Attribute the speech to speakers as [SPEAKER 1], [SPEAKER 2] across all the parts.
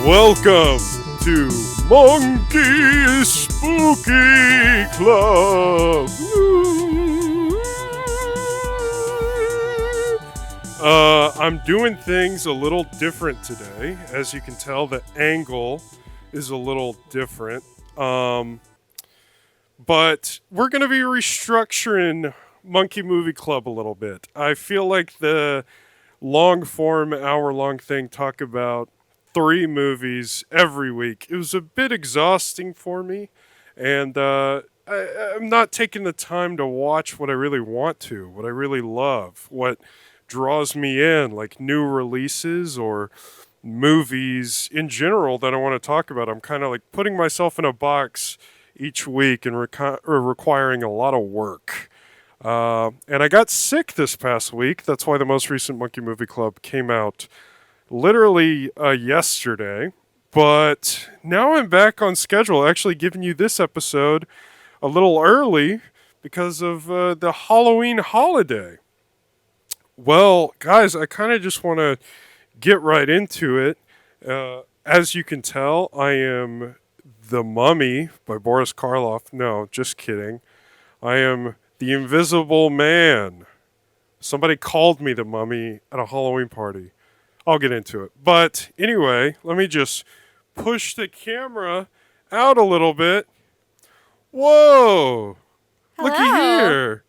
[SPEAKER 1] Welcome to Monkey Spooky Club. I'm doing things a little different today. As you can tell, the angle is a little different. But we're going to be restructuring Monkey Movie Club a little bit. I feel like the long-form, hour-long thing talk about 3 movies every week. It was a bit exhausting for me, and I'm not taking the time to watch what I really want to, what I really love, what draws me in, like new releases or movies in general that I want to talk about. I'm kind of like putting myself in a box each week and requiring a lot of work. And I got sick this past week. That's why the most recent Monkey Movie Club came out literally yesterday. But now I'm back on schedule, actually giving you this episode a little early because of the Halloween holiday. Well, guys, I kind of just want to get right into it. As you can tell, I am The Mummy by Boris Karloff. No, just kidding. I am the Invisible Man. Somebody called me the Mummy at a Halloween party. I'll get into it. But anyway, let me just push the camera out a little bit. Whoa!
[SPEAKER 2] Hello.
[SPEAKER 1] Looky here.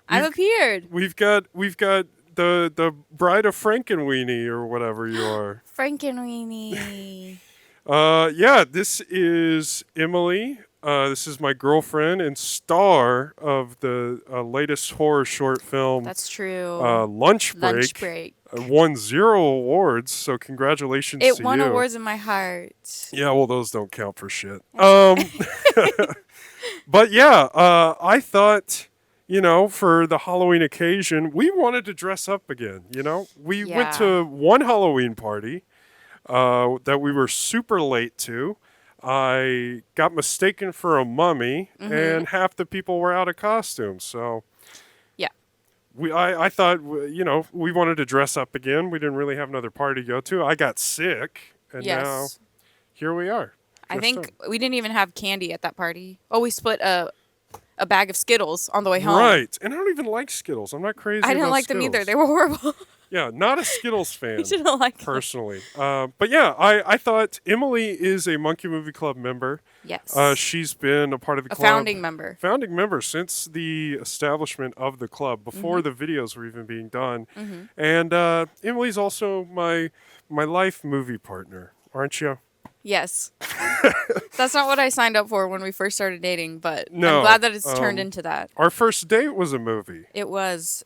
[SPEAKER 2] I've appeared.
[SPEAKER 1] We've got the Bride of Frankenweenie or whatever you are.
[SPEAKER 2] Frankenweenie.
[SPEAKER 1] Yeah, this is Emily. This is my girlfriend and star of the latest horror short film.
[SPEAKER 2] That's true.
[SPEAKER 1] Lunch Break.
[SPEAKER 2] Lunch Break.
[SPEAKER 1] Won 0 awards, so congratulations to you.
[SPEAKER 2] It won awards in my heart.
[SPEAKER 1] Yeah, well, those don't count for shit. But yeah, I thought, for the Halloween occasion, we wanted to dress up again, We went to one Halloween party that we were super late to. I got mistaken for a mummy, and half the people were out of costume, so... I thought, we wanted to dress up again. We didn't really have another party to go to. I got sick, and now here we are.
[SPEAKER 2] I think we didn't even have candy at that party. Oh, we split a bag of Skittles on the way home.
[SPEAKER 1] Right, and I don't even like Skittles. I'm not crazy about Skittles.
[SPEAKER 2] I didn't like them either. They were horrible.
[SPEAKER 1] Yeah, not a Skittles fan.
[SPEAKER 2] I didn't like
[SPEAKER 1] personally. But yeah, I thought Emily is a Monkey Movie Club member.
[SPEAKER 2] Yes.
[SPEAKER 1] She's been a part of the club.
[SPEAKER 2] A founding member.
[SPEAKER 1] Founding member since the establishment of the club, before the videos were even being done. And Emily's also my life movie partner, aren't you?
[SPEAKER 2] Yes. That's not what I signed up for when we first started dating, but
[SPEAKER 1] no,
[SPEAKER 2] I'm glad that it's turned into that.
[SPEAKER 1] Our first date was a movie.
[SPEAKER 2] It was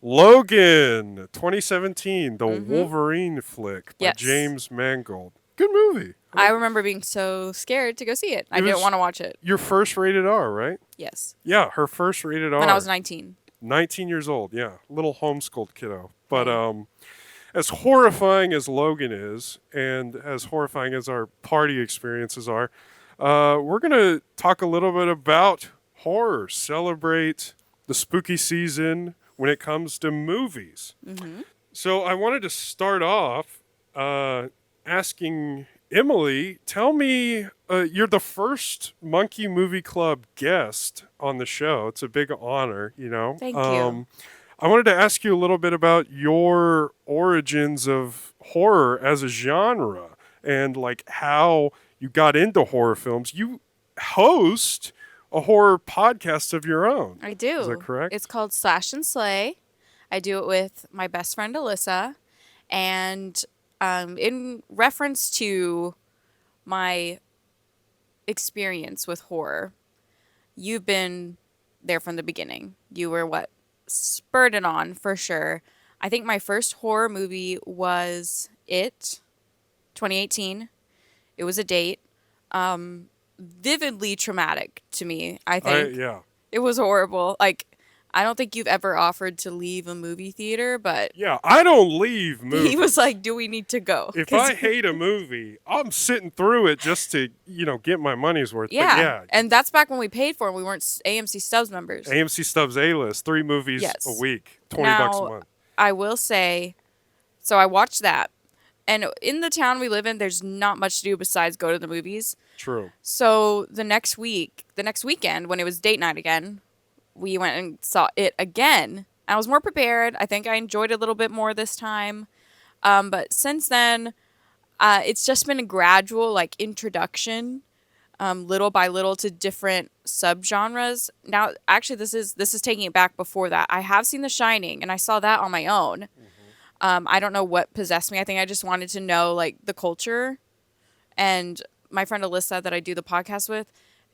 [SPEAKER 1] Logan, 2017, the Wolverine flick by James Mangold. Good movie.
[SPEAKER 2] I remember being so scared to go see it. I didn't want to watch it.
[SPEAKER 1] Your first rated R, right?
[SPEAKER 2] Yes.
[SPEAKER 1] Yeah, her first rated R.
[SPEAKER 2] When I was 19.
[SPEAKER 1] 19 years old, yeah. Little homeschooled kiddo. But as horrifying as Logan is, and as horrifying as our party experiences are, we're going to talk a little bit about horror, celebrate the spooky season when it comes to movies. So I wanted to start off asking Emily, tell me, you're the first Monkey Movie Club guest on the show. It's a big honor,
[SPEAKER 2] Thank you.
[SPEAKER 1] I wanted to ask you a little bit about your origins of horror as a genre and like how you got into horror films. You host a horror podcast of your own.
[SPEAKER 2] I do.
[SPEAKER 1] Is that correct?
[SPEAKER 2] It's called Slash and Slay. I do it with my best friend Alyssa, and in reference to my experience with horror, you've been there from the beginning. You were what spurred it on for sure. I think my first horror movie was It, 2018. It was a date. Vividly traumatic to me, I think.
[SPEAKER 1] Yeah.
[SPEAKER 2] It was horrible. Like, I don't think you've ever offered to leave a movie theater, but
[SPEAKER 1] Yeah, I don't leave
[SPEAKER 2] he was
[SPEAKER 1] movies.
[SPEAKER 2] like, "Do we need to go?"
[SPEAKER 1] If
[SPEAKER 2] Because,
[SPEAKER 1] I hate a movie, I'm sitting through it just to, get my money's worth. But
[SPEAKER 2] yeah.
[SPEAKER 1] yeah,
[SPEAKER 2] And that's back when we paid for it. We weren't AMC Stubs members.
[SPEAKER 1] AMC Stubbs A-list, 3 movies a
[SPEAKER 2] Yes.
[SPEAKER 1] week, $20 a
[SPEAKER 2] Now,
[SPEAKER 1] month.
[SPEAKER 2] I will say, so I watched that. And in the town we live in, there's not much to do besides go to the movies.
[SPEAKER 1] True.
[SPEAKER 2] So the next weekend, when it was date night again, we went and saw it again. I was more prepared. I think I enjoyed it a little bit more this time. But since then, it's just been a gradual like introduction, little by little to different subgenres. Now, actually, this is taking it back before that. I have seen The Shining, and I saw that on my own. I don't know what possessed me. I think I just wanted to know like the culture. And my friend Alyssa that I do the podcast with,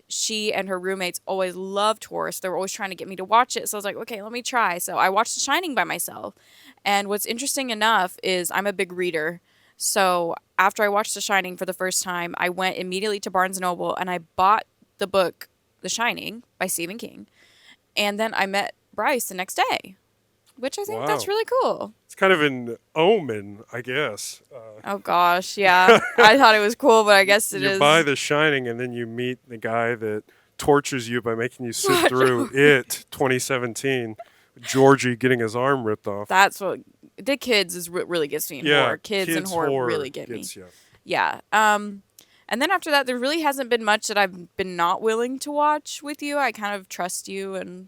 [SPEAKER 2] she and her roommates always loved horror. So they were always trying to get me to watch it. So I was like, okay, let me try. So I watched The Shining by myself. And what's interesting enough is I'm a big reader. So after I watched The Shining for the first time, I went immediately to Barnes& and Noble and I bought the book The Shining by Stephen King. And then I met Bryce the next day, which I think that's
[SPEAKER 1] Wow.
[SPEAKER 2] really cool.
[SPEAKER 1] It's kind of an omen, I guess.
[SPEAKER 2] Oh gosh, yeah. I thought it was cool, but I guess it
[SPEAKER 1] You
[SPEAKER 2] is.
[SPEAKER 1] buy The Shining, and then you meet the guy that tortures you by making you sit through It 2017. Georgie getting his arm ripped off.
[SPEAKER 2] That's what the kids is what really gets me in
[SPEAKER 1] Yeah,
[SPEAKER 2] horror. Kids and horror really get me.
[SPEAKER 1] gets you.
[SPEAKER 2] Yeah. And then after that, there really hasn't been much that I've been not willing to watch with you. I kind of trust you, and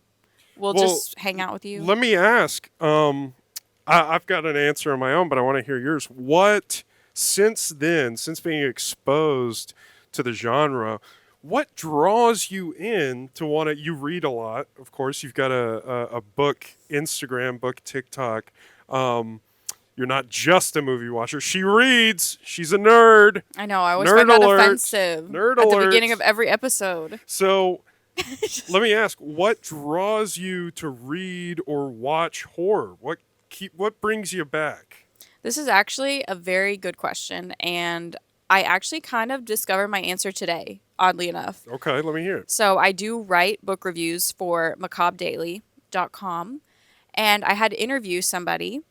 [SPEAKER 2] we'll
[SPEAKER 1] Well,
[SPEAKER 2] just hang out with you.
[SPEAKER 1] let me ask. I've got an answer of my own, but I want to hear yours. What, since then, since being exposed to the genre, what draws you in to want to? You read a lot, of course. You've got a book Instagram, book TikTok. You're not just a movie watcher. She reads. She's a nerd.
[SPEAKER 2] I know. I always
[SPEAKER 1] Nerd
[SPEAKER 2] find that
[SPEAKER 1] alert.
[SPEAKER 2] offensive
[SPEAKER 1] Nerd
[SPEAKER 2] at the
[SPEAKER 1] alert.
[SPEAKER 2] beginning of every episode.
[SPEAKER 1] So let me ask, what draws you to read or watch horror? What brings you back?
[SPEAKER 2] This is actually a very good question, and I actually kind of discovered my answer today, oddly enough.
[SPEAKER 1] Okay, let me hear it.
[SPEAKER 2] So I do write book reviews for macabredaily.com, and I had to interview somebody.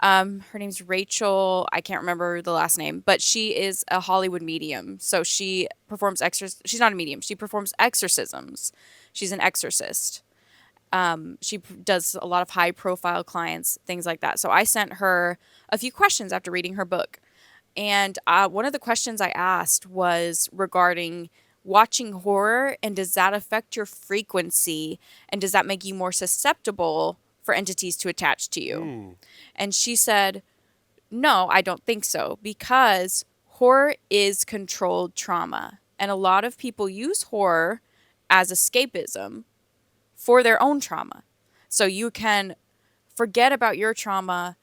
[SPEAKER 2] Her name's Rachel. I can't remember the last name, but she is a Hollywood medium. So she performs She's not a medium. She performs exorcisms. She's an exorcist. She does a lot of high profile clients, things like that. So I sent her a few questions after reading her book. And one of the questions I asked was regarding watching horror, and does that affect your frequency, and does that make you more susceptible for entities to attach to you? And she said, no, I don't think so, because horror is controlled trauma. And a lot of people use horror as escapism for their own trauma. So you can forget about your trauma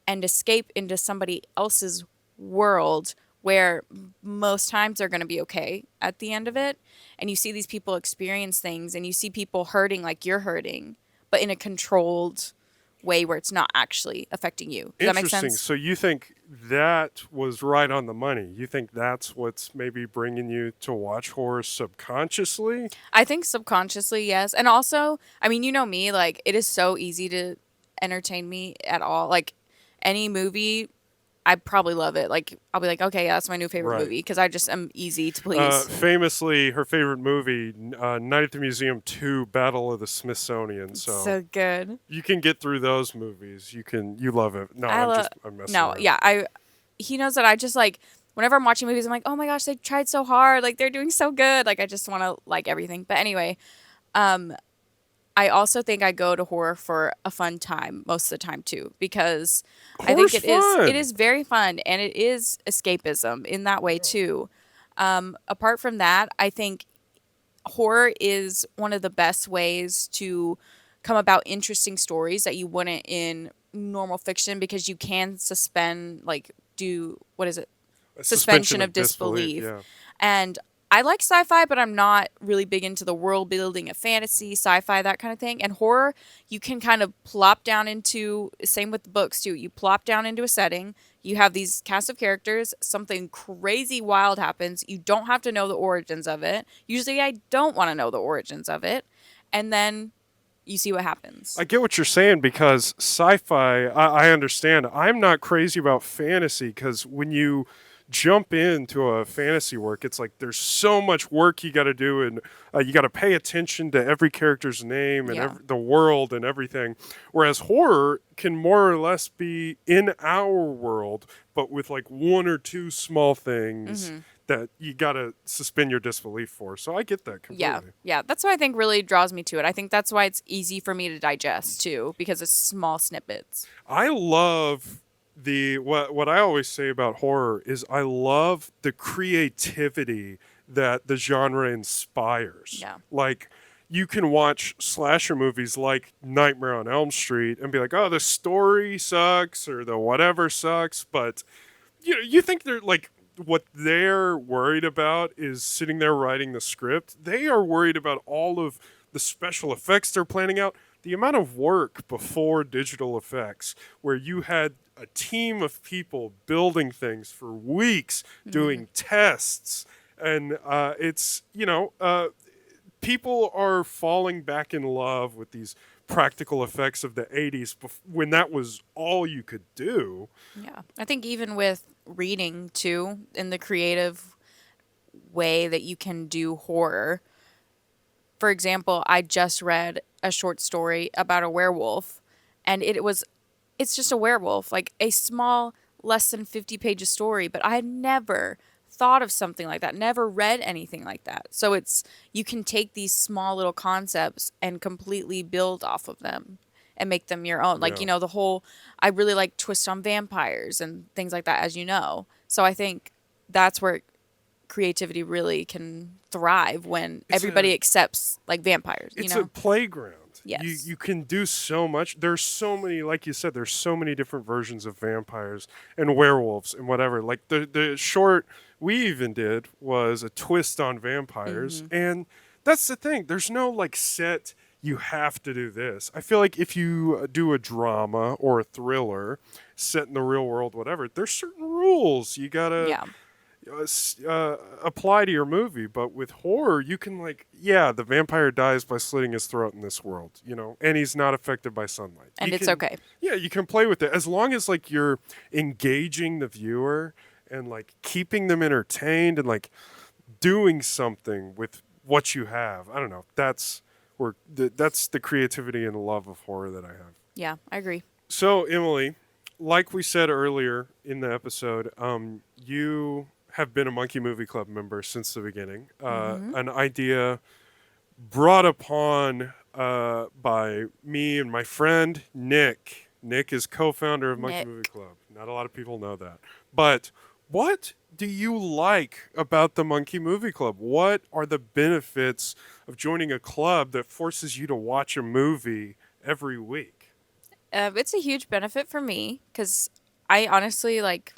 [SPEAKER 2] and escape into somebody else's world where most times they're going to be okay at the end of it. And you see these people experience things, and you see people hurting like you're hurting, but in a controlled way where it's not actually affecting you. Does that make
[SPEAKER 1] Interesting.
[SPEAKER 2] sense?
[SPEAKER 1] So you think that was right on the money? You think that's what's maybe bringing you to watch horror subconsciously?
[SPEAKER 2] I think subconsciously, yes. And also, I mean, you know me, like, it is so easy to entertain me at all. Like, any movie, I probably love it. Like, I'll be like, okay, yeah, that's my new favorite
[SPEAKER 1] Right.
[SPEAKER 2] movie, because I just am easy to please.
[SPEAKER 1] Famously, her favorite movie, Night at the Museum 2, Battle of the Smithsonian.
[SPEAKER 2] So good.
[SPEAKER 1] You can get through those movies. You love it. No, I'm messing
[SPEAKER 2] No,
[SPEAKER 1] around.
[SPEAKER 2] yeah, he knows that I just like, whenever I'm watching movies, I'm like, oh my gosh, they tried so hard. Like, they're doing so good. Like, I just want to like everything. But anyway, I also think I go to horror for a fun time most of the time too, because I think
[SPEAKER 1] Horror's fun.
[SPEAKER 2] it is very fun, and it is escapism in that way too. Apart from that, I think horror is one of the best ways to come about interesting stories that you wouldn't in normal fiction, because you can suspend, like, do what is it?
[SPEAKER 1] A
[SPEAKER 2] Suspension of disbelief.
[SPEAKER 1] Yeah.
[SPEAKER 2] And I like sci-fi, but I'm not really big into the world building of fantasy, sci-fi, that kind of thing. And horror, you can kind of plop down into, same with the books too. You plop down into a setting, you have these cast of characters, something crazy wild happens. You don't have to know the origins of it. Usually I don't want to know the origins of it. And then you see what happens.
[SPEAKER 1] I get what you're saying because sci-fi, I understand. I'm not crazy about fantasy because when you jump into a fantasy work, it's like there's so much work you got to do, and you got to pay attention to every character's name and
[SPEAKER 2] Yeah.
[SPEAKER 1] the world and everything. Whereas horror can more or less be in our world, but with like one or two small things
[SPEAKER 2] Hmm.
[SPEAKER 1] that you got to suspend your disbelief for. So I get that
[SPEAKER 2] Yeah.
[SPEAKER 1] completely.
[SPEAKER 2] Yeah. That's what I think really draws me to it. I think that's why it's easy for me to digest too, because it's small snippets.
[SPEAKER 1] I love the what I always say about horror is I love the creativity that the genre inspires.
[SPEAKER 2] Yeah.
[SPEAKER 1] Like you can watch slasher movies like Nightmare on Elm Street and be like, "Oh, the story sucks or the whatever sucks," but you think they're like what they're worried about is sitting there writing the script. They are worried about all of the special effects they're planning out. The amount of work before digital effects, where you had a team of people building things for weeks,
[SPEAKER 2] Hmm.
[SPEAKER 1] doing tests, and people are falling back in love with these practical effects of the 80s when that was all you could do.
[SPEAKER 2] Yeah. I think even with reading too, in the creative way that you can do horror. For example, I just read a short story about a werewolf, and it's just a werewolf, like a small, less than 50 pages story, but I had never thought of something like that, never read anything like that. So it's you can take these small little concepts and completely build off of them and make them your own. Like,
[SPEAKER 1] Yeah.
[SPEAKER 2] the whole I really like twist on vampires and things like that, as you know. So I think that's where creativity really can thrive when
[SPEAKER 1] It's a
[SPEAKER 2] everybody accepts like vampires, you
[SPEAKER 1] it's a
[SPEAKER 2] know?
[SPEAKER 1] playground. You
[SPEAKER 2] Yes.
[SPEAKER 1] you can do so much. There's so many, like you said, there's so many different versions of vampires and werewolves and whatever. Like the short we even did was a twist on vampires,
[SPEAKER 2] Hmm.
[SPEAKER 1] and that's the thing. There's no like set. You have to do this. I feel like if you do a drama or a thriller set in the real world, whatever, there's certain rules you gotta
[SPEAKER 2] Yeah.
[SPEAKER 1] apply to your movie. But with horror, you can like, yeah, the vampire dies by slitting his throat in this world, and he's not affected by sunlight.
[SPEAKER 2] And it's okay.
[SPEAKER 1] Yeah, you can play with it as long as like you're engaging the viewer and like keeping them entertained and like doing something with what you have. I don't know. That's the creativity and love of horror that I have.
[SPEAKER 2] Yeah, I agree.
[SPEAKER 1] So, Emily, like we said earlier in the episode, you have been a Monkey Movie Club member since the beginning.
[SPEAKER 2] Hmm.
[SPEAKER 1] An idea brought upon by me and my friend Nick. Nick is co-founder of Monkey Movie
[SPEAKER 2] Nick.
[SPEAKER 1] Club. Not a lot of people know that. But what do you like about the Monkey Movie Club? What are the benefits of joining a club that forces you to watch a movie every week?
[SPEAKER 2] It's a huge benefit for me because I honestly, like,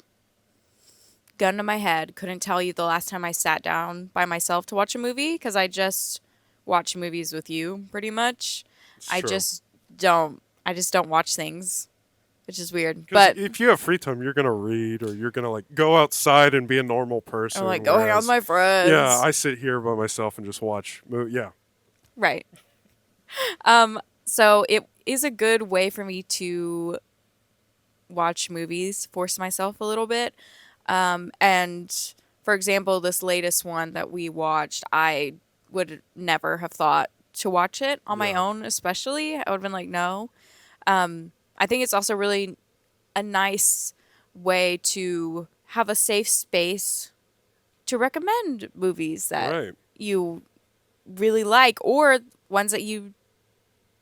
[SPEAKER 2] gun to my head, couldn't tell you the last time I sat down by myself to watch a movie because I just watch movies with you pretty much.
[SPEAKER 1] It's
[SPEAKER 2] I
[SPEAKER 1] true.
[SPEAKER 2] just I just don't watch things, which is weird.
[SPEAKER 1] Because
[SPEAKER 2] But
[SPEAKER 1] if you have free time, you're gonna read or you're gonna like go outside and be a normal
[SPEAKER 2] I'm
[SPEAKER 1] person.
[SPEAKER 2] like, go hang out with
[SPEAKER 1] Whereas,
[SPEAKER 2] my
[SPEAKER 1] yeah,
[SPEAKER 2] friends.
[SPEAKER 1] I sit here by myself and just watch. Yeah,
[SPEAKER 2] Right. So it is a good way for me to watch movies, force myself a little bit. And for example, this latest one that we watched, I would never have thought to watch it on my
[SPEAKER 1] yeah,
[SPEAKER 2] own, especially. I would have been like, no. I think it's also really a nice way to have a safe space to recommend movies that
[SPEAKER 1] right.
[SPEAKER 2] you really like or ones that you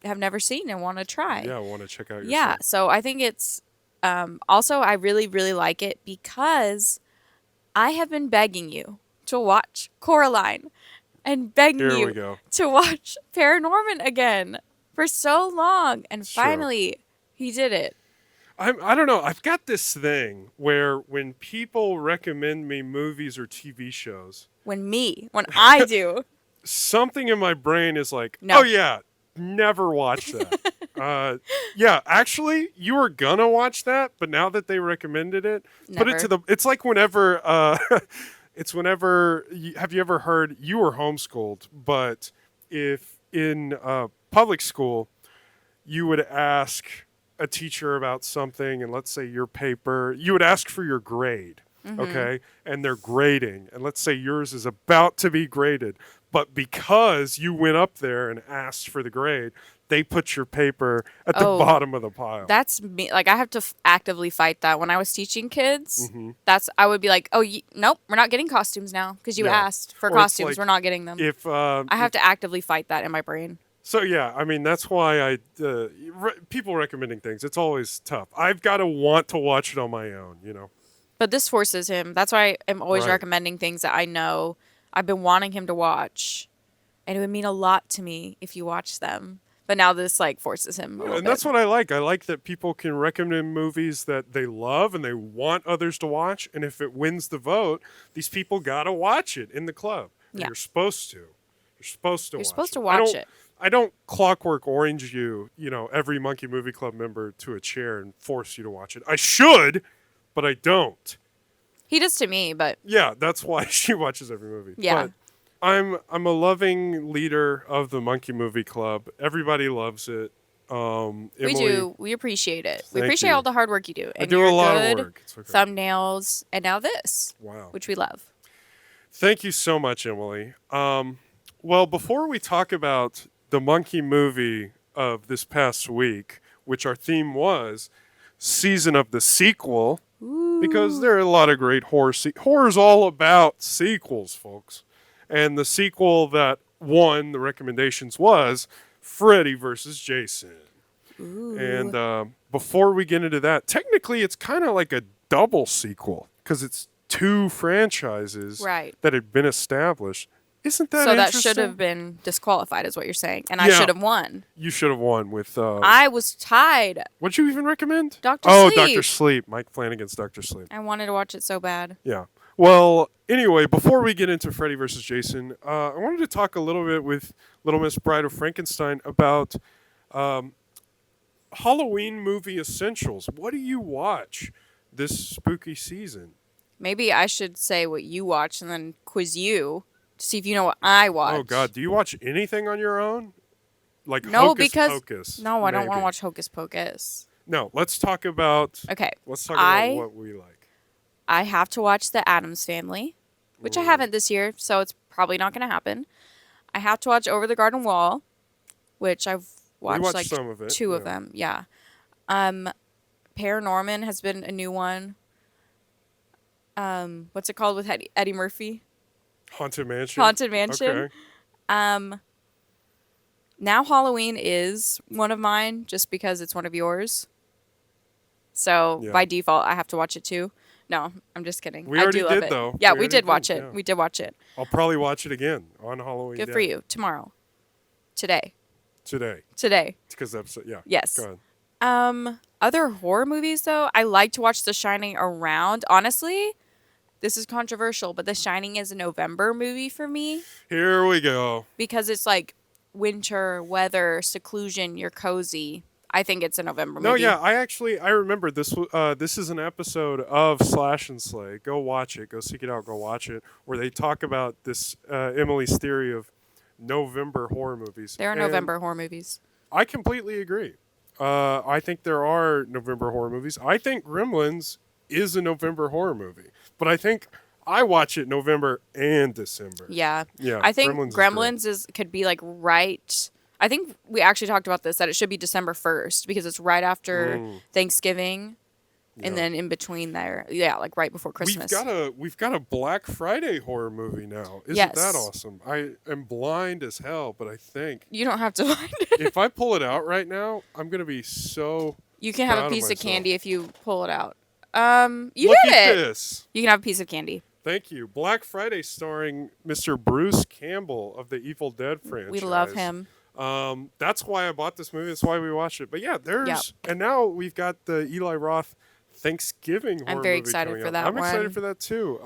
[SPEAKER 2] have never seen and want to try.
[SPEAKER 1] Yeah, I want to check out
[SPEAKER 2] Yeah,
[SPEAKER 1] yourself.
[SPEAKER 2] so I think it's also I really really like it because I have been begging you to watch Coraline and begging
[SPEAKER 1] Here we
[SPEAKER 2] you
[SPEAKER 1] go.
[SPEAKER 2] to watch Paranorman again for so long and
[SPEAKER 1] It's true.
[SPEAKER 2] finally he did it.
[SPEAKER 1] I don't know. I've got this thing where when people recommend me movies or TV shows,
[SPEAKER 2] when I do.
[SPEAKER 1] Something in my brain is like,
[SPEAKER 2] No.
[SPEAKER 1] oh yeah, never watch that. Yeah, actually, you were gonna watch that, but now that they recommended it, put it to
[SPEAKER 2] Never.
[SPEAKER 1] the. It's like whenever. It's whenever. Have you ever heard? You were homeschooled, but if in public school, you would ask a teacher about something, and let's say your paper, you would ask for your grade, okay? And they're grading, and let's say yours is about to be graded, but because you went up there and asked for the grade, they put your paper at the
[SPEAKER 2] Oh,
[SPEAKER 1] bottom of the pile.
[SPEAKER 2] that's me. Like I have to actively fight that. When I was teaching kids, that's I would be like, "Oh, nope, we're not getting costumes now because you
[SPEAKER 1] Yeah.
[SPEAKER 2] asked for
[SPEAKER 1] Or it's
[SPEAKER 2] costumes.
[SPEAKER 1] like
[SPEAKER 2] We're not getting them."
[SPEAKER 1] if
[SPEAKER 2] I have to actively fight that in my brain.
[SPEAKER 1] so yeah, I mean that's why people recommending things. It's always tough. I've got to want to watch it on my own, you know.
[SPEAKER 2] But this forces him. That's why I'm always
[SPEAKER 1] Right.
[SPEAKER 2] recommending things that I know I've been wanting him to watch, and it would mean a lot to me if you watch them. But now this like forces him a little
[SPEAKER 1] And
[SPEAKER 2] bit.
[SPEAKER 1] that's what I like. I like that people can recommend movies that they love and they want others to watch. And if it wins the vote, these people gotta watch it in the club. And
[SPEAKER 2] Yeah.
[SPEAKER 1] You're supposed to. You're supposed to.
[SPEAKER 2] You're
[SPEAKER 1] watch
[SPEAKER 2] supposed to
[SPEAKER 1] it.
[SPEAKER 2] watch it.
[SPEAKER 1] I don't clockwork orange you, every Monkey Movie Club member to a chair and force you to watch it. I should, but I don't.
[SPEAKER 2] He does to me, but
[SPEAKER 1] Yeah, that's why she watches every movie.
[SPEAKER 2] yeah.
[SPEAKER 1] But I'm a loving leader of the Monkey Movie Club. Everybody loves it.
[SPEAKER 2] We
[SPEAKER 1] Emily,
[SPEAKER 2] do. We appreciate it. We
[SPEAKER 1] Thank
[SPEAKER 2] appreciate
[SPEAKER 1] you.
[SPEAKER 2] all the hard work you do.
[SPEAKER 1] I
[SPEAKER 2] And
[SPEAKER 1] do
[SPEAKER 2] you're
[SPEAKER 1] a lot
[SPEAKER 2] good
[SPEAKER 1] of work. It's okay.
[SPEAKER 2] thumbnails, and now this,
[SPEAKER 1] Wow.
[SPEAKER 2] which we love.
[SPEAKER 1] Thank you so much, Emily. Well, before we talk about the monkey movie of this past week, which our theme was season of the sequel, because there are a lot of great horror's all about sequels, folks. And the sequel that won the recommendations was Freddy versus Jason. And before we get into that, technically it's kind of like a double sequel because it's two franchises
[SPEAKER 2] Right.
[SPEAKER 1] that had been established. Isn't that
[SPEAKER 2] So that
[SPEAKER 1] interesting?
[SPEAKER 2] should have been disqualified, is what you're saying. And I
[SPEAKER 1] Yeah.
[SPEAKER 2] should have won.
[SPEAKER 1] You should have won with.
[SPEAKER 2] I was tied.
[SPEAKER 1] What'd you even recommend?
[SPEAKER 2] Dr.
[SPEAKER 1] Oh,
[SPEAKER 2] Sleep.
[SPEAKER 1] Dr. Sleep. Mike Flanagan's Dr. Sleep.
[SPEAKER 2] I wanted to watch it so bad.
[SPEAKER 1] Yeah. Well, anyway, before we get into Freddy versus Jason, I wanted to talk a little bit with Little Miss Bride of Frankenstein about Halloween movie essentials. What do you watch this spooky season?
[SPEAKER 2] Maybe I should say what you watch and then quiz you to see if you know what I watch.
[SPEAKER 1] Oh God, do you watch anything on your own? Like
[SPEAKER 2] No,
[SPEAKER 1] Hocus
[SPEAKER 2] because
[SPEAKER 1] Pocus?
[SPEAKER 2] no, I don't want
[SPEAKER 1] maybe.
[SPEAKER 2] to watch Hocus Pocus.
[SPEAKER 1] No, let's talk about.
[SPEAKER 2] Okay,
[SPEAKER 1] Let's talk about what we like.
[SPEAKER 2] I have to watch The Addams Family, which I haven't this year, so it's probably not going to happen. I have to watch Over the Garden Wall, which I've watched like
[SPEAKER 1] some of it,
[SPEAKER 2] two of
[SPEAKER 1] yeah.
[SPEAKER 2] them. Yeah. Paranorman has been a new one. What's it called with Eddie Murphy?
[SPEAKER 1] Haunted Mansion.
[SPEAKER 2] Haunted Mansion.
[SPEAKER 1] Okay.
[SPEAKER 2] Now Halloween is one of mine just because it's one of yours. So
[SPEAKER 1] Yeah.
[SPEAKER 2] by default, I have to watch it too. No, I'm just kidding.
[SPEAKER 1] We
[SPEAKER 2] I
[SPEAKER 1] already
[SPEAKER 2] do love
[SPEAKER 1] did,
[SPEAKER 2] it.
[SPEAKER 1] though.
[SPEAKER 2] Yeah,
[SPEAKER 1] We
[SPEAKER 2] we did
[SPEAKER 1] already
[SPEAKER 2] watch
[SPEAKER 1] did,
[SPEAKER 2] it.
[SPEAKER 1] yeah.
[SPEAKER 2] We did watch it.
[SPEAKER 1] I'll probably watch it again on Halloween.
[SPEAKER 2] Good for you. Tomorrow. Today.
[SPEAKER 1] Today.
[SPEAKER 2] Today.
[SPEAKER 1] Episode, yeah.
[SPEAKER 2] Yes.
[SPEAKER 1] Go ahead.
[SPEAKER 2] Other horror movies though, I like to watch The Shining around. Honestly, this is controversial, but The Shining is a November movie for me
[SPEAKER 1] Here we go.
[SPEAKER 2] because it's like winter, weather, seclusion, you're cozy. I think it's a November movie.
[SPEAKER 1] No, yeah, I remember this. This is an episode of Slash and Slay. Go watch it. Go seek it out. Go watch it. Where they talk about this Emily's theory of November horror movies.
[SPEAKER 2] There are
[SPEAKER 1] And
[SPEAKER 2] November horror movies.
[SPEAKER 1] I completely agree. I think there are November horror movies. I think Gremlins is a November horror movie, but I think I watch it November and December.
[SPEAKER 2] Yeah.
[SPEAKER 1] Yeah,
[SPEAKER 2] I think
[SPEAKER 1] Gremlins is
[SPEAKER 2] Gremlins could be like right. I think we actually talked about this that it should be December 1st because it's right after Thanksgiving and
[SPEAKER 1] Yeah.
[SPEAKER 2] then in between there. Yeah, like right before Christmas.
[SPEAKER 1] We've got a Black Friday horror movie now. Isn't
[SPEAKER 2] Yes.
[SPEAKER 1] that awesome? I am blind as hell, but I think
[SPEAKER 2] You don't have to find it.
[SPEAKER 1] if I pull it out right now, I'm gonna be so.
[SPEAKER 2] You can have
[SPEAKER 1] proud
[SPEAKER 2] a
[SPEAKER 1] of
[SPEAKER 2] piece of
[SPEAKER 1] myself.
[SPEAKER 2] candy if you pull it out. You
[SPEAKER 1] Look
[SPEAKER 2] did
[SPEAKER 1] at
[SPEAKER 2] it.
[SPEAKER 1] this.
[SPEAKER 2] You can have a piece of candy.
[SPEAKER 1] Thank you. Black Friday starring Mr. Bruce Campbell of the Evil Dead franchise.
[SPEAKER 2] We love him.
[SPEAKER 1] That's why I bought this movie. That's why we watched it. But yeah, there's
[SPEAKER 2] Yep.
[SPEAKER 1] and now we've got the Eli Roth Thanksgiving
[SPEAKER 2] I'm
[SPEAKER 1] horror
[SPEAKER 2] very
[SPEAKER 1] movie
[SPEAKER 2] excited
[SPEAKER 1] coming
[SPEAKER 2] for
[SPEAKER 1] up.
[SPEAKER 2] that
[SPEAKER 1] I'm excited
[SPEAKER 2] one.
[SPEAKER 1] for that too.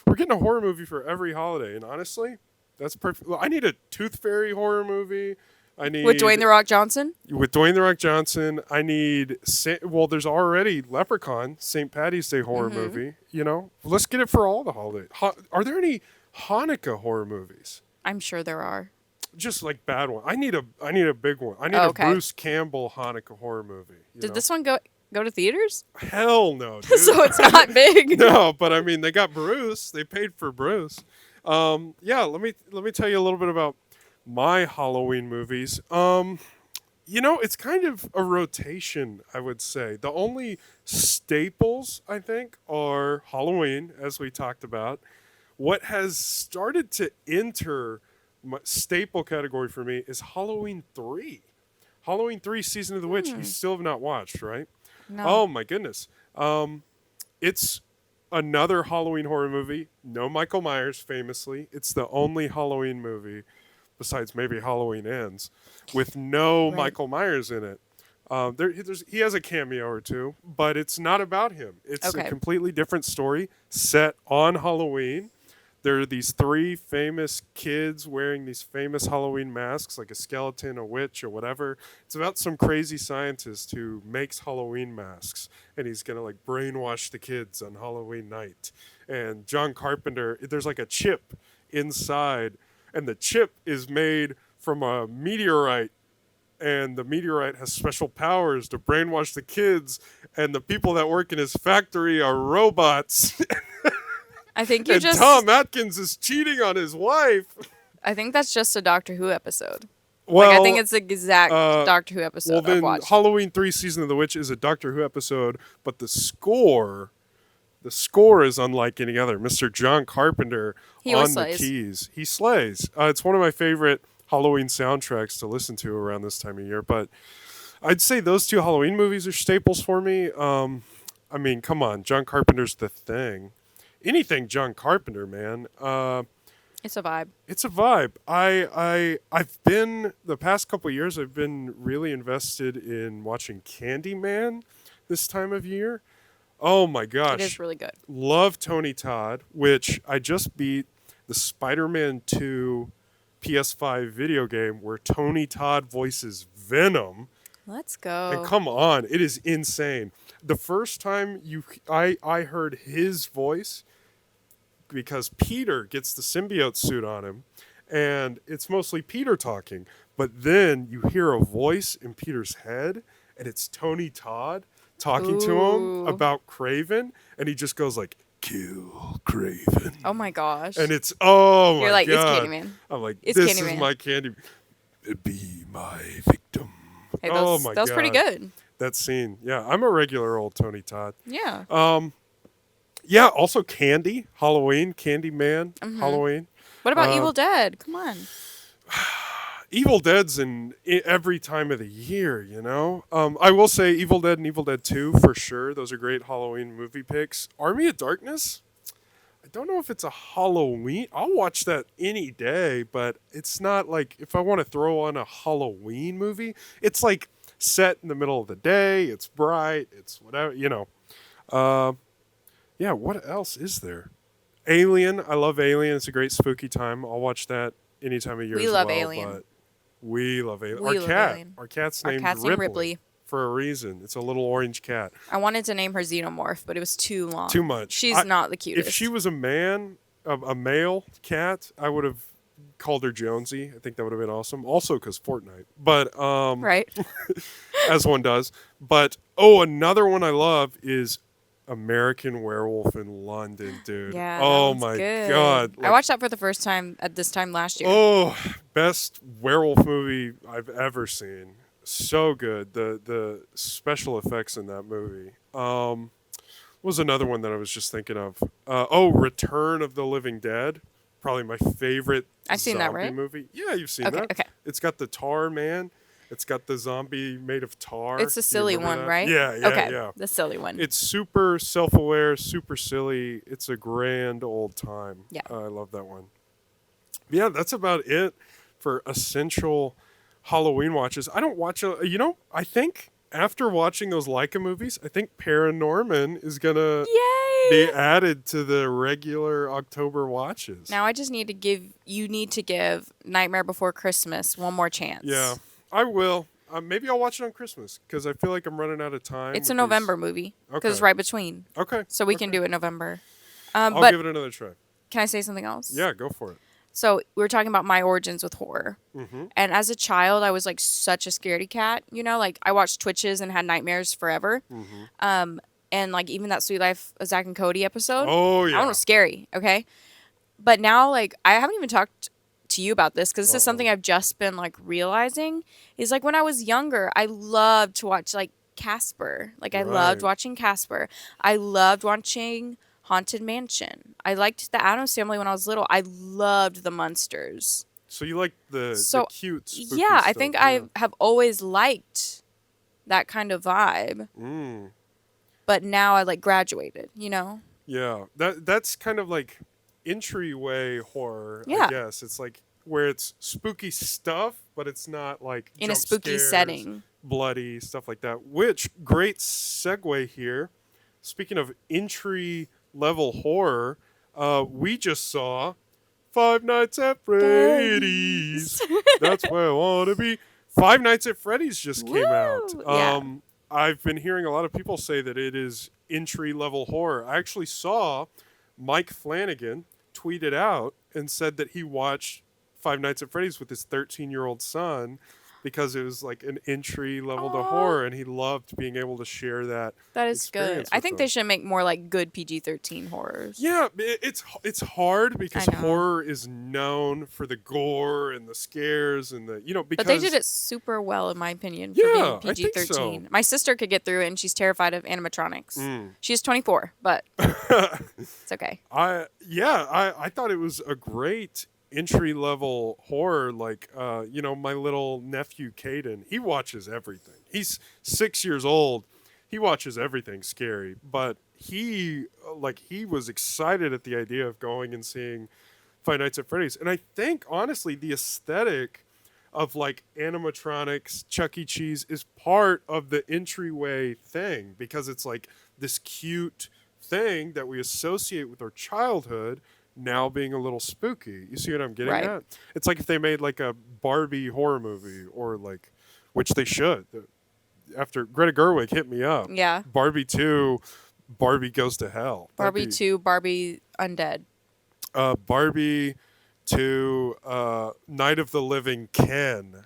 [SPEAKER 1] We're getting a horror movie for every holiday, and honestly, that's perfect. Well, I need a Tooth Fairy horror movie. I
[SPEAKER 2] With Dwayne
[SPEAKER 1] need
[SPEAKER 2] the Rock Johnson?
[SPEAKER 1] with Dwayne the Rock Johnson. I need well, there's already Leprechaun, St. Patty's Day horror
[SPEAKER 2] Mm-hmm.
[SPEAKER 1] movie. You know, let's get it for all the holidays. Are there any Hanukkah horror movies?
[SPEAKER 2] I'm sure there are.
[SPEAKER 1] Just like bad one. I need a big one. I need
[SPEAKER 2] Oh,
[SPEAKER 1] a
[SPEAKER 2] okay.
[SPEAKER 1] Bruce Campbell Hanukkah horror movie. You
[SPEAKER 2] Did
[SPEAKER 1] know,
[SPEAKER 2] this one go to theaters?
[SPEAKER 1] hell no, dude.
[SPEAKER 2] So it's not big.
[SPEAKER 1] No, but I mean, they got Bruce. They paid for Bruce. Yeah, let me tell you a little bit about my Halloween movies. It's kind of a rotation, I would say. The only staples, I think, are Halloween, as we talked about. What has started to enter my staple category for me is Halloween 3. Halloween 3 Season of the Witch, you still have not watched, right?
[SPEAKER 2] No.
[SPEAKER 1] Oh my goodness. It's another Halloween horror movie. No Michael Myers, famously. It's the only Halloween movie, besides maybe Halloween Ends, with no
[SPEAKER 2] Right.
[SPEAKER 1] Michael Myers in it. He has a cameo or two, but it's not about him. It's a
[SPEAKER 2] Okay.
[SPEAKER 1] completely different story set on Halloween. There are these three famous kids wearing these famous Halloween masks, like a skeleton, a witch, or whatever. It's about some crazy scientist who makes Halloween masks, and he's gonna like brainwash the kids on Halloween night. And John Carpenter, there's like a chip inside, and the chip is made from a meteorite, and the meteorite has special powers to brainwash the kids, and the people that work in his factory are robots.
[SPEAKER 2] I think you
[SPEAKER 1] And
[SPEAKER 2] just
[SPEAKER 1] Tom Atkins is cheating on his wife.
[SPEAKER 2] I think that's just a Doctor Who episode.
[SPEAKER 1] Well,
[SPEAKER 2] Like I think it's the exact Doctor Who
[SPEAKER 1] well,
[SPEAKER 2] episode I've
[SPEAKER 1] then
[SPEAKER 2] watched.
[SPEAKER 1] Halloween 3 Season of the Witch is a Doctor Who episode, but the score is unlike any other. Mr. John Carpenter
[SPEAKER 2] He always
[SPEAKER 1] on the
[SPEAKER 2] slays.
[SPEAKER 1] keys. He slays. It's one of my favorite Halloween soundtracks to listen to around this time of year, but I'd say those two Halloween movies are staples for me. I mean, come on, John Carpenter's The Thing. Anything John Carpenter, man.
[SPEAKER 2] It's a vibe.
[SPEAKER 1] It's a vibe. I've been the past couple of years. I've been really invested in watching Candyman this time of year. Oh my
[SPEAKER 2] It
[SPEAKER 1] gosh,
[SPEAKER 2] is really good.
[SPEAKER 1] love Tony Todd, which I just beat the Spider-Man 2 PS5 video game where Tony Todd voices Venom.
[SPEAKER 2] Let's
[SPEAKER 1] And
[SPEAKER 2] go.
[SPEAKER 1] come on, it is insane. The first time I heard his voice, because Peter gets the symbiote suit on him, and it's mostly Peter talking. But then you hear a voice in Peter's head, and it's Tony Todd talking to him
[SPEAKER 2] Ooh.
[SPEAKER 1] about Craven, and he just goes like, "Kill Craven,"
[SPEAKER 2] Oh my gosh.
[SPEAKER 1] and it's oh my
[SPEAKER 2] You're like, it's
[SPEAKER 1] god.
[SPEAKER 2] Candyman.
[SPEAKER 1] I'm like,
[SPEAKER 2] It's
[SPEAKER 1] this is
[SPEAKER 2] Candyman.
[SPEAKER 1] my candy. Be my victim.
[SPEAKER 2] Hey,
[SPEAKER 1] Oh my
[SPEAKER 2] that was pretty
[SPEAKER 1] God.
[SPEAKER 2] good.
[SPEAKER 1] That scene, yeah, I'm a regular old Tony Todd.
[SPEAKER 2] Yeah.
[SPEAKER 1] Yeah, also Candy, Halloween, Candyman, Halloween.
[SPEAKER 2] What about
[SPEAKER 1] uh,
[SPEAKER 2] Evil Dead? Come on.
[SPEAKER 1] Evil Dead's in every time of the year, you know? I will say Evil Dead and Evil Dead 2 for sure. Those are great Halloween movie picks. Army of Darkness? I don't know if it's a Halloween. I'll watch that any day, but it's not like if I want to throw on a Halloween movie, it's like set in the middle of the day, it's bright, it's whatever, you know. Yeah, what else is there? Alien. I love Alien. It's a great spooky time. I'll watch that any time of year
[SPEAKER 2] We
[SPEAKER 1] as
[SPEAKER 2] love
[SPEAKER 1] well.
[SPEAKER 2] Alien.
[SPEAKER 1] But we love Alien.
[SPEAKER 2] We
[SPEAKER 1] Our
[SPEAKER 2] love
[SPEAKER 1] cat.
[SPEAKER 2] Alien.
[SPEAKER 1] Our cat's
[SPEAKER 2] Our
[SPEAKER 1] named
[SPEAKER 2] cat's named Ripley.
[SPEAKER 1] for a reason. It's a little orange cat.
[SPEAKER 2] I wanted to name her Xenomorph, but it was too long.
[SPEAKER 1] Too much.
[SPEAKER 2] She's not the cutest.
[SPEAKER 1] If she was a man, a male cat, I would have called her Jonesy. I think that would have been awesome. Also because Fortnite. But
[SPEAKER 2] right.
[SPEAKER 1] as one does. But another one I love is American Werewolf in London, dude.
[SPEAKER 2] Yeah. that
[SPEAKER 1] Oh
[SPEAKER 2] one's
[SPEAKER 1] my
[SPEAKER 2] good.
[SPEAKER 1] god.
[SPEAKER 2] I watched that for the first time at this time last year.
[SPEAKER 1] Oh, best werewolf movie I've ever seen. So good. The special effects in that movie. Was another one that I was just thinking of. Return of the Living Dead. Probably my favorite
[SPEAKER 2] I've seen that,
[SPEAKER 1] zombie
[SPEAKER 2] right?
[SPEAKER 1] movie. Yeah, you've seen
[SPEAKER 2] Okay,
[SPEAKER 1] that.
[SPEAKER 2] okay.
[SPEAKER 1] It's got the tar man. It's got the zombie made of tar.
[SPEAKER 2] It's the
[SPEAKER 1] Do you
[SPEAKER 2] silly
[SPEAKER 1] remember
[SPEAKER 2] one,
[SPEAKER 1] that?
[SPEAKER 2] right?
[SPEAKER 1] Yeah, yeah,
[SPEAKER 2] okay.
[SPEAKER 1] yeah.
[SPEAKER 2] The silly one.
[SPEAKER 1] It's super self-aware, super silly. It's a grand old time.
[SPEAKER 2] Yeah.
[SPEAKER 1] I love that one. Yeah, that's about it for essential Halloween watches. I don't watch I think after watching those Leica movies, I think Paranorman is gonna be
[SPEAKER 2] Yay!
[SPEAKER 1] added to the regular October watches.
[SPEAKER 2] Now I just need to give Nightmare Before Christmas one more
[SPEAKER 1] Yeah,
[SPEAKER 2] chance.
[SPEAKER 1] I will. Maybe I'll watch it on Christmas because I feel like I'm running out of time
[SPEAKER 2] It's a
[SPEAKER 1] with these.
[SPEAKER 2] November movie because it's
[SPEAKER 1] Okay.
[SPEAKER 2] right between,
[SPEAKER 1] Okay.
[SPEAKER 2] so we can
[SPEAKER 1] Okay.
[SPEAKER 2] do it in November.
[SPEAKER 1] I'll
[SPEAKER 2] But
[SPEAKER 1] give it another try.
[SPEAKER 2] can I say something else?
[SPEAKER 1] Yeah, go for it.
[SPEAKER 2] So we were talking about my origins with horror.
[SPEAKER 1] Mm-hmm.
[SPEAKER 2] And as a child, I was like such a scaredy cat. You know, like I watched Twitches and had nightmares forever.
[SPEAKER 1] Mm-hmm.
[SPEAKER 2] And like even that Sweet Life of Zach and Cody episode,
[SPEAKER 1] Oh
[SPEAKER 2] that one
[SPEAKER 1] yeah.
[SPEAKER 2] was scary. Okay, but now like I haven't even talked to you about this because this is
[SPEAKER 1] Uh-oh.
[SPEAKER 2] something I've just been like realizing is like when I was younger, I loved to watch like Casper. Like I loved
[SPEAKER 1] Right.
[SPEAKER 2] watching Casper. I loved watching Haunted Mansion. I liked the Addams Family when I was little. I loved the Munsters.
[SPEAKER 1] So you like the
[SPEAKER 2] So
[SPEAKER 1] cute spooky
[SPEAKER 2] yeah, I
[SPEAKER 1] stuff?
[SPEAKER 2] think
[SPEAKER 1] Yeah.
[SPEAKER 2] I have always liked that kind of vibe.
[SPEAKER 1] Mm.
[SPEAKER 2] But now I like graduated, you know?
[SPEAKER 1] Yeah. That's kind of like entryway horror, I
[SPEAKER 2] Yeah.
[SPEAKER 1] guess. It's like where it's spooky stuff, but it's not like
[SPEAKER 2] In a
[SPEAKER 1] jump
[SPEAKER 2] spooky
[SPEAKER 1] scares,
[SPEAKER 2] setting.
[SPEAKER 1] bloody stuff like that. Which great segue here. Speaking of entry level horror, we just saw Five Nights at Freddy's. That's where I want to be. Five Nights at Freddy's just came out.
[SPEAKER 2] Woo! Yeah.
[SPEAKER 1] I've been hearing a lot of people say that it is entry level horror. I actually saw Mike Flanagan tweeted out and said that he watched Five Nights at Freddy's with his 13-year-old son because it was like an entry level to
[SPEAKER 2] Aw.
[SPEAKER 1] horror, and he loved being able to share that
[SPEAKER 2] That is good.
[SPEAKER 1] experience
[SPEAKER 2] I
[SPEAKER 1] with
[SPEAKER 2] think
[SPEAKER 1] them.
[SPEAKER 2] they should make more like good PG-13 horrors.
[SPEAKER 1] Yeah, it's hard because
[SPEAKER 2] I know.
[SPEAKER 1] horror is known for the gore and the scares and the because
[SPEAKER 2] But they did it super well, in my opinion, for
[SPEAKER 1] Yeah,
[SPEAKER 2] being
[SPEAKER 1] I think
[SPEAKER 2] PG-13.
[SPEAKER 1] so.
[SPEAKER 2] My sister could get through it, and she's terrified of animatronics.
[SPEAKER 1] Mm.
[SPEAKER 2] She's 24, but it's okay.
[SPEAKER 1] I thought it was a great entry level horror. Like my little nephew Caden, he watches everything. He's 6 years old. He watches everything scary, but he was excited at the idea of going and seeing Five Nights at Freddy's. And I think honestly the aesthetic of like animatronics, Chuck E. Cheese is part of the entryway thing because it's like this cute thing that we associate with our childhood now being a little spooky. You see what I'm getting
[SPEAKER 2] Right.
[SPEAKER 1] at? It's like if they made like a Barbie horror movie or like, which they should. After Greta Gerwig hit me up,
[SPEAKER 2] Yeah.
[SPEAKER 1] Barbie 2, Barbie Goes to Hell.
[SPEAKER 2] Barbie 2, Barbie Undead.
[SPEAKER 1] Barbie 2, Night of the Living Ken.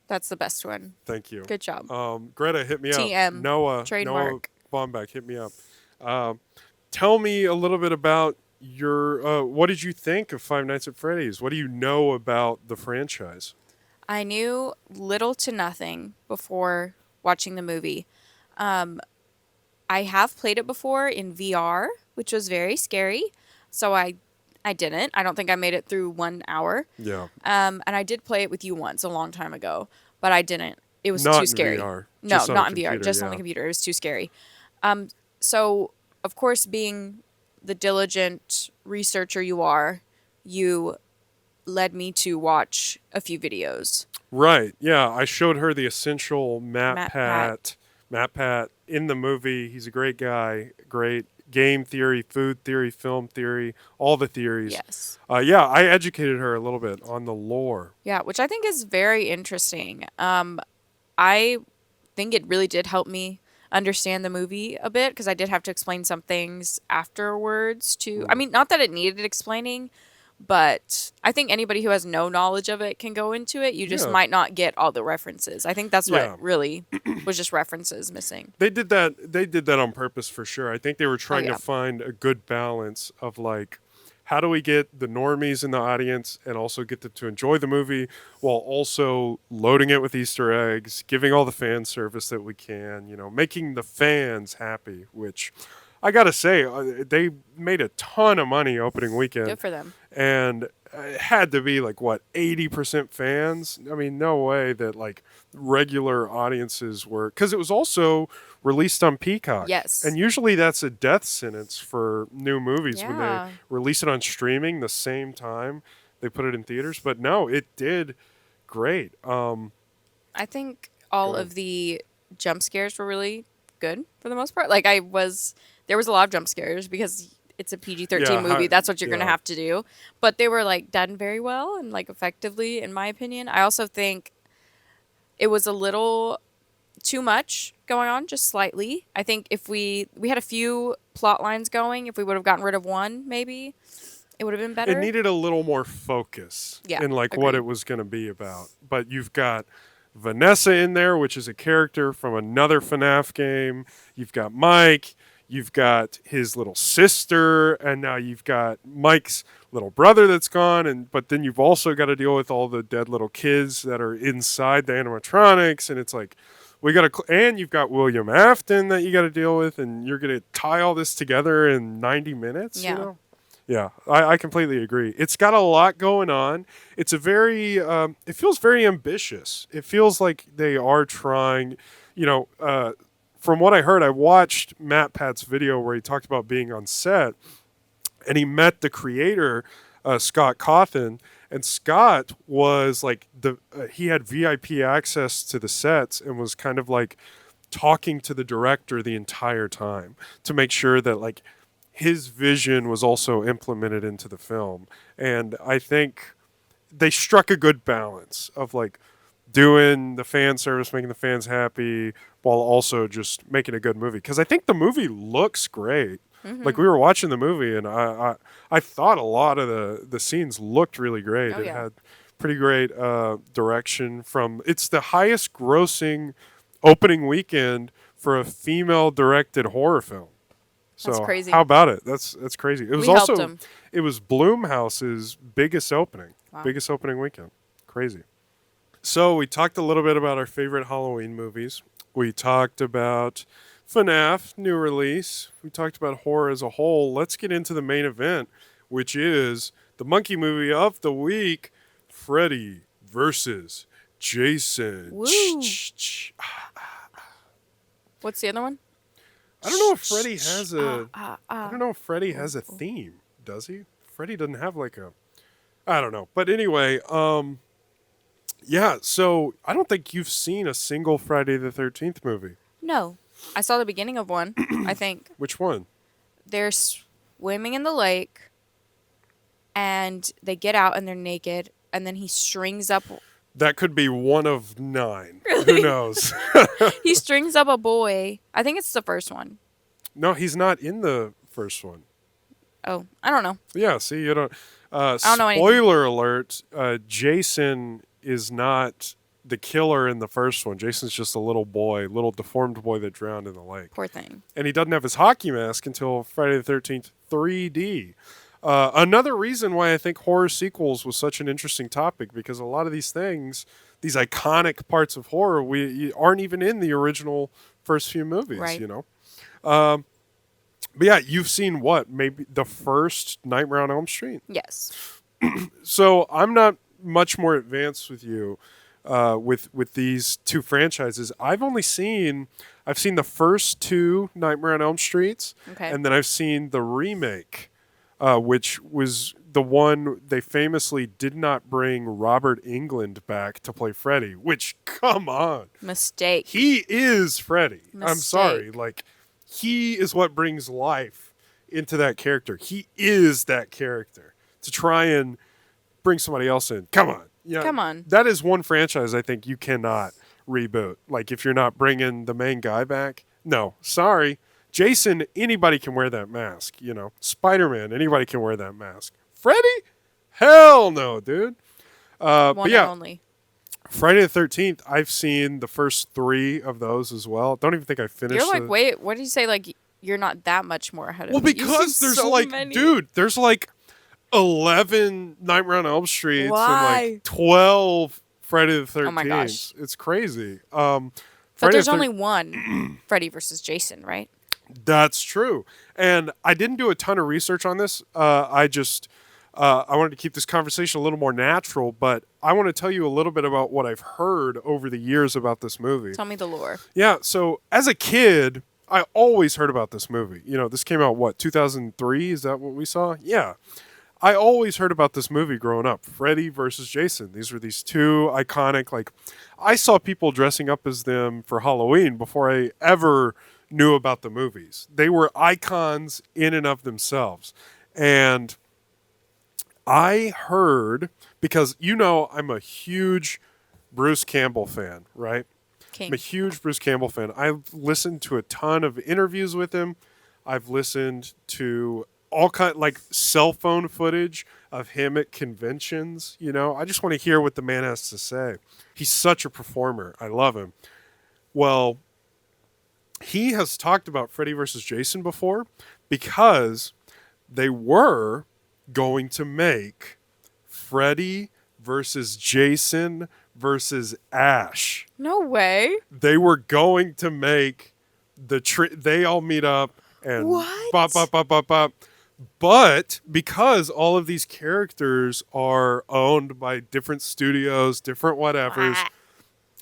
[SPEAKER 2] That's the best one.
[SPEAKER 1] Thank you.
[SPEAKER 2] Good job.
[SPEAKER 1] Greta hit me up.
[SPEAKER 2] TM.
[SPEAKER 1] Noah
[SPEAKER 2] Trademark.
[SPEAKER 1] Bombeck hit me up. Tell me a little bit about your. What did you think of Five Nights at Freddy's? What do you know about the franchise?
[SPEAKER 2] I knew little to nothing before watching the movie. I have played it before in VR, which was very scary. So I didn't. I don't think I made it through 1 hour.
[SPEAKER 1] Yeah.
[SPEAKER 2] And I did play it with you once a long time ago, but I didn't. It was
[SPEAKER 1] Not
[SPEAKER 2] too
[SPEAKER 1] in
[SPEAKER 2] scary.
[SPEAKER 1] VR,
[SPEAKER 2] No,
[SPEAKER 1] just on
[SPEAKER 2] not
[SPEAKER 1] a
[SPEAKER 2] in VR,
[SPEAKER 1] computer,
[SPEAKER 2] just on the
[SPEAKER 1] yeah.
[SPEAKER 2] computer. It was too scary. So of course, being the diligent researcher you are, you led me to watch a few videos.
[SPEAKER 1] Right. Yeah. I showed her the essential
[SPEAKER 2] Matt Pat.
[SPEAKER 1] Matt Pat in the movie. He's a great guy. Great game theory, food theory, film theory, all the theories.
[SPEAKER 2] Yes.
[SPEAKER 1] Yeah, I educated her a little bit on the lore.
[SPEAKER 2] Yeah, which I think is very interesting. I think it really did help me understand the movie a bit because I did have to explain some things afterwards to. I mean, not that it needed explaining, but I think anybody who has no knowledge of it can go into it. You just
[SPEAKER 1] Yeah.
[SPEAKER 2] might not get all the references. I think that's
[SPEAKER 1] Yeah.
[SPEAKER 2] what really was just references missing.
[SPEAKER 1] They did that. They did that on purpose for sure. I think they were trying
[SPEAKER 2] yeah.
[SPEAKER 1] to find a good balance of like, how do we get the normies in the audience and also get them to enjoy the movie while also loading it with Easter eggs, giving all the fan service that we can, making the fans happy. Which I gotta say, they made a ton of money opening weekend.
[SPEAKER 2] Good for them.
[SPEAKER 1] And it had to be like what 80% fans. I mean, no way that like regular audiences were, because it was also released on Peacock.
[SPEAKER 2] Yes.
[SPEAKER 1] And usually that's a death sentence for new movies when
[SPEAKER 2] Yeah.
[SPEAKER 1] they release it on streaming the same time they put it in theaters. But no, it did great.
[SPEAKER 2] I think all
[SPEAKER 1] Go ahead.
[SPEAKER 2] of the jump scares were really good for the most part. Like there was a lot of jump scares because it's a PG-13
[SPEAKER 1] Yeah,
[SPEAKER 2] movie. That's what you're gonna
[SPEAKER 1] yeah.
[SPEAKER 2] have to do. But they were like done very well and like effectively, in my opinion. I also think it was a little too much going on, just slightly. I think if we had a few plot lines going, if we would have gotten rid of one, maybe it would have been
[SPEAKER 1] It
[SPEAKER 2] better.
[SPEAKER 1] needed a little more focus
[SPEAKER 2] Yeah,
[SPEAKER 1] in like what
[SPEAKER 2] agreed.
[SPEAKER 1] it was going to be about. But you've got Vanessa in there, which is a character from another FNAF game. You've got Mike. You've got his little sister, and now you've got Mike's little brother that's gone. And but then you've also got to deal with all the dead little kids that are inside the animatronics, and it's like we got to. And you've got William Afton that you got to deal with, and you're gonna tie all this together in 90 minutes. You
[SPEAKER 2] Yeah.
[SPEAKER 1] know. Yeah, I completely agree. It's got a lot going on. It's a very, it feels very ambitious. It feels like they are trying, you know, from what I heard, I watched Matt Pat's video where he talked about being on set and he met the creator, Scott Cawthon. And Scott was like, he had VIP access to the sets and was kind of like talking to the director the entire time to make sure that like his vision was also implemented into the film. And I think they struck a good balance of like doing the fan service, making the fans happy, while also just making a good movie. Because I think the movie looks great. Like we were watching the movie, and I thought a lot of the scenes looked really great.
[SPEAKER 2] Oh
[SPEAKER 1] It
[SPEAKER 2] yeah.
[SPEAKER 1] had pretty great direction from. It's the highest grossing opening weekend for a female directed horror film.
[SPEAKER 2] That's
[SPEAKER 1] So
[SPEAKER 2] crazy.
[SPEAKER 1] how about it? That's crazy. It was
[SPEAKER 2] We helped
[SPEAKER 1] also
[SPEAKER 2] him.
[SPEAKER 1] it was Blumhouse's biggest opening,
[SPEAKER 2] Wow.
[SPEAKER 1] biggest opening weekend. Crazy. So we talked a little bit about our favorite Halloween movies. We talked about FNAF new release. We talked about horror as a whole. Let's get into the main event, which is the monkey movie of the week, Freddy versus Jason.
[SPEAKER 2] Woo. What's the other one?
[SPEAKER 1] I don't know if Freddy has a I
[SPEAKER 2] Ah.
[SPEAKER 1] don't know if Freddy has a theme, does he? Freddy doesn't have like a I don't know. But anyway, yeah, so I don't think you've seen a single Friday the 13th movie.
[SPEAKER 2] No. I saw the beginning of one, I think.
[SPEAKER 1] Which one?
[SPEAKER 2] They're swimming in the lake and they get out and they're naked and then he strings up
[SPEAKER 1] That could be one of 9. Who
[SPEAKER 2] really
[SPEAKER 1] knows?
[SPEAKER 2] he strings up a boy. I think it's the first one.
[SPEAKER 1] No, he's not in the first one.
[SPEAKER 2] Oh, I don't know.
[SPEAKER 1] Yeah, see, you don't.
[SPEAKER 2] I don't know anything.
[SPEAKER 1] Spoiler alert: Jason is not the killer in the first one. Jason's just a little boy, little deformed boy that drowned in the lake,
[SPEAKER 2] Poor thing.
[SPEAKER 1] and he doesn't have his hockey mask until Friday the 13th 3D. Another reason why I think horror sequels was such an interesting topic because a lot of these things, these iconic parts of horror, we aren't even in the original first few movies.
[SPEAKER 2] Right.
[SPEAKER 1] You know. But yeah, you've seen what? Maybe the first Nightmare on Elm Street.
[SPEAKER 2] Yes.
[SPEAKER 1] So I'm not much more advanced with you with these two franchises. I've seen the first 2 Nightmare on Elm Streets,
[SPEAKER 2] Okay.
[SPEAKER 1] and then I've seen the remake, which was the one they famously did not bring Robert Englund back to play Freddy. Which, come on,
[SPEAKER 2] Mistake.
[SPEAKER 1] he is Freddy. I'm sorry,
[SPEAKER 2] Mistake.
[SPEAKER 1] like he is what brings life into that character. He is that character. To try and bring somebody else in, come on, yeah,
[SPEAKER 2] Come on.
[SPEAKER 1] That is one franchise I think you cannot reboot. Like if you're not bringing the main guy back, no, sorry. Jason, anybody can wear that mask. You know, Spider-Man, anybody can wear that mask. Freddy, hell no, dude.
[SPEAKER 2] One
[SPEAKER 1] But yeah,
[SPEAKER 2] and only.
[SPEAKER 1] Friday the 13th, I've seen the first 3 of those as well. Don't even think I finished.
[SPEAKER 2] You're like, wait, what did you say? Like, you're not that much more ahead of
[SPEAKER 1] Well,
[SPEAKER 2] me. You've
[SPEAKER 1] because
[SPEAKER 2] seen
[SPEAKER 1] there's
[SPEAKER 2] so
[SPEAKER 1] like,
[SPEAKER 2] many.
[SPEAKER 1] dude, there's like 11 Nightmare on Elm Streets and
[SPEAKER 2] Why?
[SPEAKER 1] like 12 Friday the 13th.
[SPEAKER 2] Oh my gosh.
[SPEAKER 1] It's crazy.
[SPEAKER 2] But
[SPEAKER 1] Friday
[SPEAKER 2] there's
[SPEAKER 1] the
[SPEAKER 2] only one Freddy versus Jason, right?
[SPEAKER 1] That's true. And I didn't do a ton of research on this. I wanted to keep this conversation a little more natural, but I want to tell you a little bit about what I've heard over the years about this movie.
[SPEAKER 2] Tell me the lore.
[SPEAKER 1] Yeah, so as a kid, I always heard about this movie. You know, this came out, what, 2003? Is that what we saw? Yeah. I always heard about this movie growing up, Freddy versus Jason. These were these two iconic, like, I saw people dressing up as them for Halloween before I ever knew about the movies. They were icons in and of themselves. And I heard, because I'm a huge Bruce Campbell fan, right? I'm a
[SPEAKER 2] King.
[SPEAKER 1] huge Bruce Campbell fan. I've listened to a ton of interviews with him. I've listened to all kind like cell phone footage of him at conventions. I just want to hear what the man has to say. He's such a performer. I love him. Well, he has talked about Freddy versus Jason before because they were going to make Freddy versus Jason versus Ash.
[SPEAKER 2] No way.
[SPEAKER 1] They were going to make they all meet up and bop
[SPEAKER 2] What?
[SPEAKER 1] bop bop bop bop. But because all of these characters are owned by different studios, different whatevers,
[SPEAKER 2] What?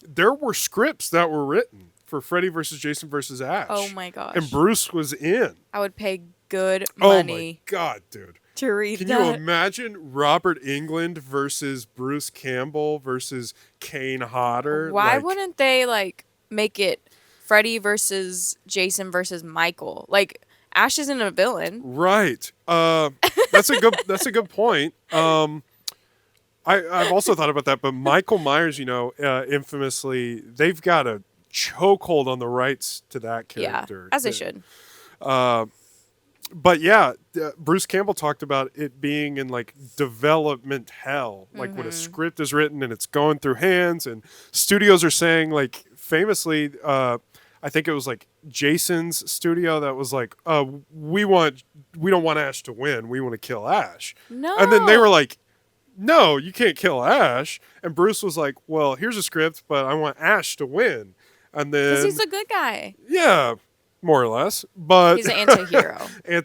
[SPEAKER 1] there were scripts that were written for Freddy versus Jason versus Ash.
[SPEAKER 2] Oh my gosh.
[SPEAKER 1] And Bruce was in.
[SPEAKER 2] I would pay good
[SPEAKER 1] Oh my
[SPEAKER 2] money
[SPEAKER 1] god, dude.
[SPEAKER 2] to read
[SPEAKER 1] Can you
[SPEAKER 2] that.
[SPEAKER 1] imagine Robert Englund versus Bruce Campbell versus Kane Hodder?
[SPEAKER 2] Why
[SPEAKER 1] Like,
[SPEAKER 2] wouldn't they like make it Freddy versus Jason versus Michael? Like Ash isn't a villain.
[SPEAKER 1] right. That's a good point. I've also thought about that, but Michael Myers, infamously, they've got a chokehold on the rights to that
[SPEAKER 2] Yeah,
[SPEAKER 1] character.
[SPEAKER 2] as they should.
[SPEAKER 1] But yeah, Bruce Campbell talked about it being in like development hell, like when a script is written and it's going through hands, and studios are saying, like, famously, I think it was like Jason's studio that was like, we don't want Ash to win, we want to kill Ash.
[SPEAKER 2] No.
[SPEAKER 1] And then they were like, no, you can't kill Ash. And Bruce was like, well, here's a script, but I want Ash to win. And
[SPEAKER 2] because
[SPEAKER 1] then
[SPEAKER 2] he's a good guy.
[SPEAKER 1] yeah, more or less. But
[SPEAKER 2] He's an anti-hero.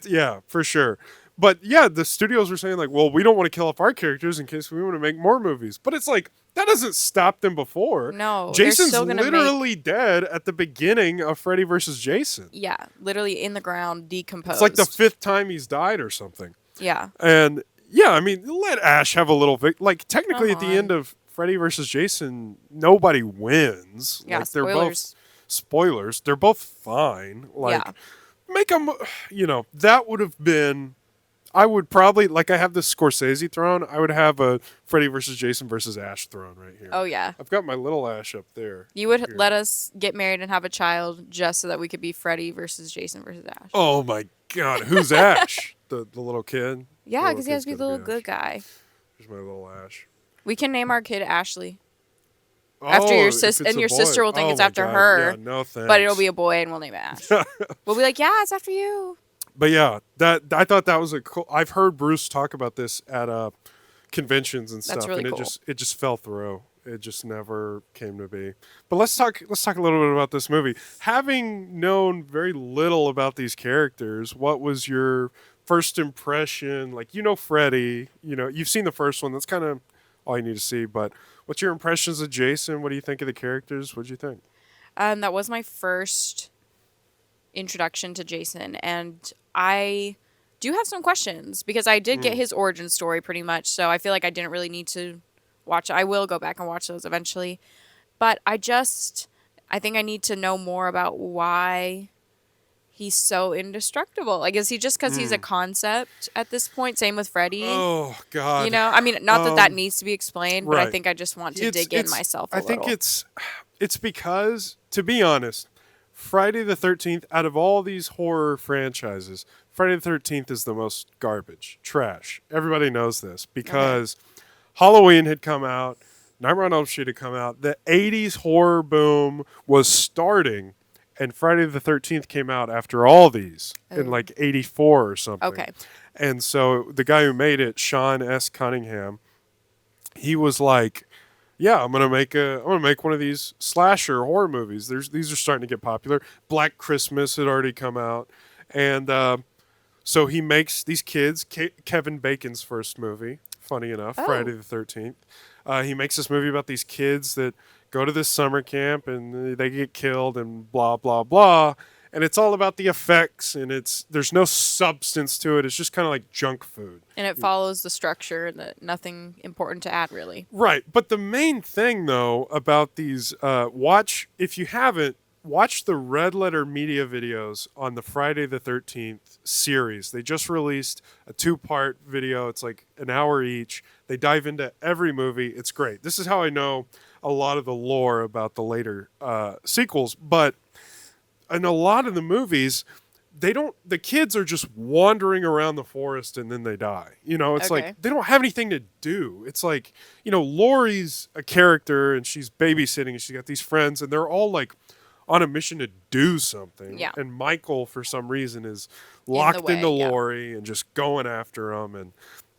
[SPEAKER 1] yeah, for sure. But yeah, the studios were saying like, well, we don't want to kill off our characters in case we want to make more movies. But it's like that doesn't stop them before.
[SPEAKER 2] No, they're
[SPEAKER 1] Jason's
[SPEAKER 2] still gonna
[SPEAKER 1] literally dead at the beginning of Freddy versus Jason.
[SPEAKER 2] Yeah, literally in the ground, decomposed.
[SPEAKER 1] It's like the 5th time he's died or something.
[SPEAKER 2] Yeah.
[SPEAKER 1] And yeah, I mean, let Ash have a little like technically
[SPEAKER 2] Come
[SPEAKER 1] at the
[SPEAKER 2] on.
[SPEAKER 1] end of Freddy versus Jason, nobody wins.
[SPEAKER 2] Yeah,
[SPEAKER 1] like they're
[SPEAKER 2] spoilers.
[SPEAKER 1] both spoilers. They're both fine. Like
[SPEAKER 2] Yeah.
[SPEAKER 1] make them, that would have been. I would probably, like, I have this Scorsese throne. I would have a Freddy versus Jason versus Ash throne right here.
[SPEAKER 2] Oh yeah.
[SPEAKER 1] I've got my little Ash up there.
[SPEAKER 2] You would
[SPEAKER 1] Here.
[SPEAKER 2] let us get married and have a child just so that we could be Freddy versus Jason versus Ash.
[SPEAKER 1] Oh my God, who's Ash? The little kid.
[SPEAKER 2] Yeah,
[SPEAKER 1] Little
[SPEAKER 2] because he has
[SPEAKER 1] kid's
[SPEAKER 2] to be the
[SPEAKER 1] gotta
[SPEAKER 2] little good
[SPEAKER 1] Ash.
[SPEAKER 2] guy.
[SPEAKER 1] Here's my little Ash.
[SPEAKER 2] We can name our kid Ashley. After your
[SPEAKER 1] if
[SPEAKER 2] sis,
[SPEAKER 1] it's
[SPEAKER 2] and
[SPEAKER 1] a
[SPEAKER 2] your
[SPEAKER 1] boy.
[SPEAKER 2] sister will think
[SPEAKER 1] Oh
[SPEAKER 2] it's
[SPEAKER 1] my
[SPEAKER 2] after
[SPEAKER 1] God.
[SPEAKER 2] her.
[SPEAKER 1] Yeah, no thanks.
[SPEAKER 2] But it'll be a boy, and we'll name it Ash. We'll be like, yeah, it's after you.
[SPEAKER 1] But yeah, that I thought that was a cool. I've heard Bruce talk about this at conventions and
[SPEAKER 2] That's
[SPEAKER 1] stuff,
[SPEAKER 2] really
[SPEAKER 1] and
[SPEAKER 2] cool.
[SPEAKER 1] it just fell through. It just never came to be. But let's talk a little bit about this movie. Having known very little about these characters, what was your first impression? Like, Freddy, you've seen the first one. That's kind of all you need to see. But what's your impressions of Jason? What do you think of the characters? What do you think?
[SPEAKER 2] That was my first introduction to Jason, and I do have some questions because I did get his origin story pretty much, so I feel like I didn't really need to watch it. I will go back and watch those eventually, but I think I need to know more about why he's so indestructible. Like, is he just because he's a concept at this point? Same with Freddy.
[SPEAKER 1] Oh God.
[SPEAKER 2] I mean, not that needs to be explained, but I
[SPEAKER 1] right.
[SPEAKER 2] think I just want to
[SPEAKER 1] It's-
[SPEAKER 2] dig in
[SPEAKER 1] it's-
[SPEAKER 2] myself a
[SPEAKER 1] I
[SPEAKER 2] little.
[SPEAKER 1] think it's because, to be honest, Friday the 13th, out of all these horror franchises, Friday the 13th is the most garbage, trash. Everybody knows this because Halloween had come out, Nightmare on Elm Street had come out, the 80s horror boom was starting, and Friday the 13th came out after all these in
[SPEAKER 2] Oh.
[SPEAKER 1] like 84 or something.
[SPEAKER 2] Okay.
[SPEAKER 1] And so the guy who made it, Sean S. Cunningham, he was like, yeah, I'm gonna make one of these slasher horror movies. These are starting to get popular. Black Christmas had already come out, and so he makes these kids. Kevin Bacon's first movie, funny enough,
[SPEAKER 2] Oh.
[SPEAKER 1] Friday the 13th. He makes this movie about these kids that go to this summer camp and they get killed and blah blah blah. and it's all about the effects, and there's no substance to it. It's just kind of like junk food.
[SPEAKER 2] And it follows the structure and nothing important to add really.
[SPEAKER 1] Right. But the main thing, though, about these, watch, if you haven't, watch the Red Letter Media videos on the Friday the 13th series. They just released a 2-part video. It's like an hour each. They dive into every movie. It's great. This is how I know a lot of the lore about the later sequels. But in a lot of the movies, the kids are just wandering around the forest and then they die. It's
[SPEAKER 2] Okay.
[SPEAKER 1] like they don't have anything to do. It's like, Lori's a character and she's babysitting and she's got these friends and they're all like on a mission to do something.
[SPEAKER 2] Yeah.
[SPEAKER 1] And Michael, for some reason, is
[SPEAKER 2] the
[SPEAKER 1] locked
[SPEAKER 2] way,
[SPEAKER 1] into
[SPEAKER 2] yeah.
[SPEAKER 1] Lori and just going after him, and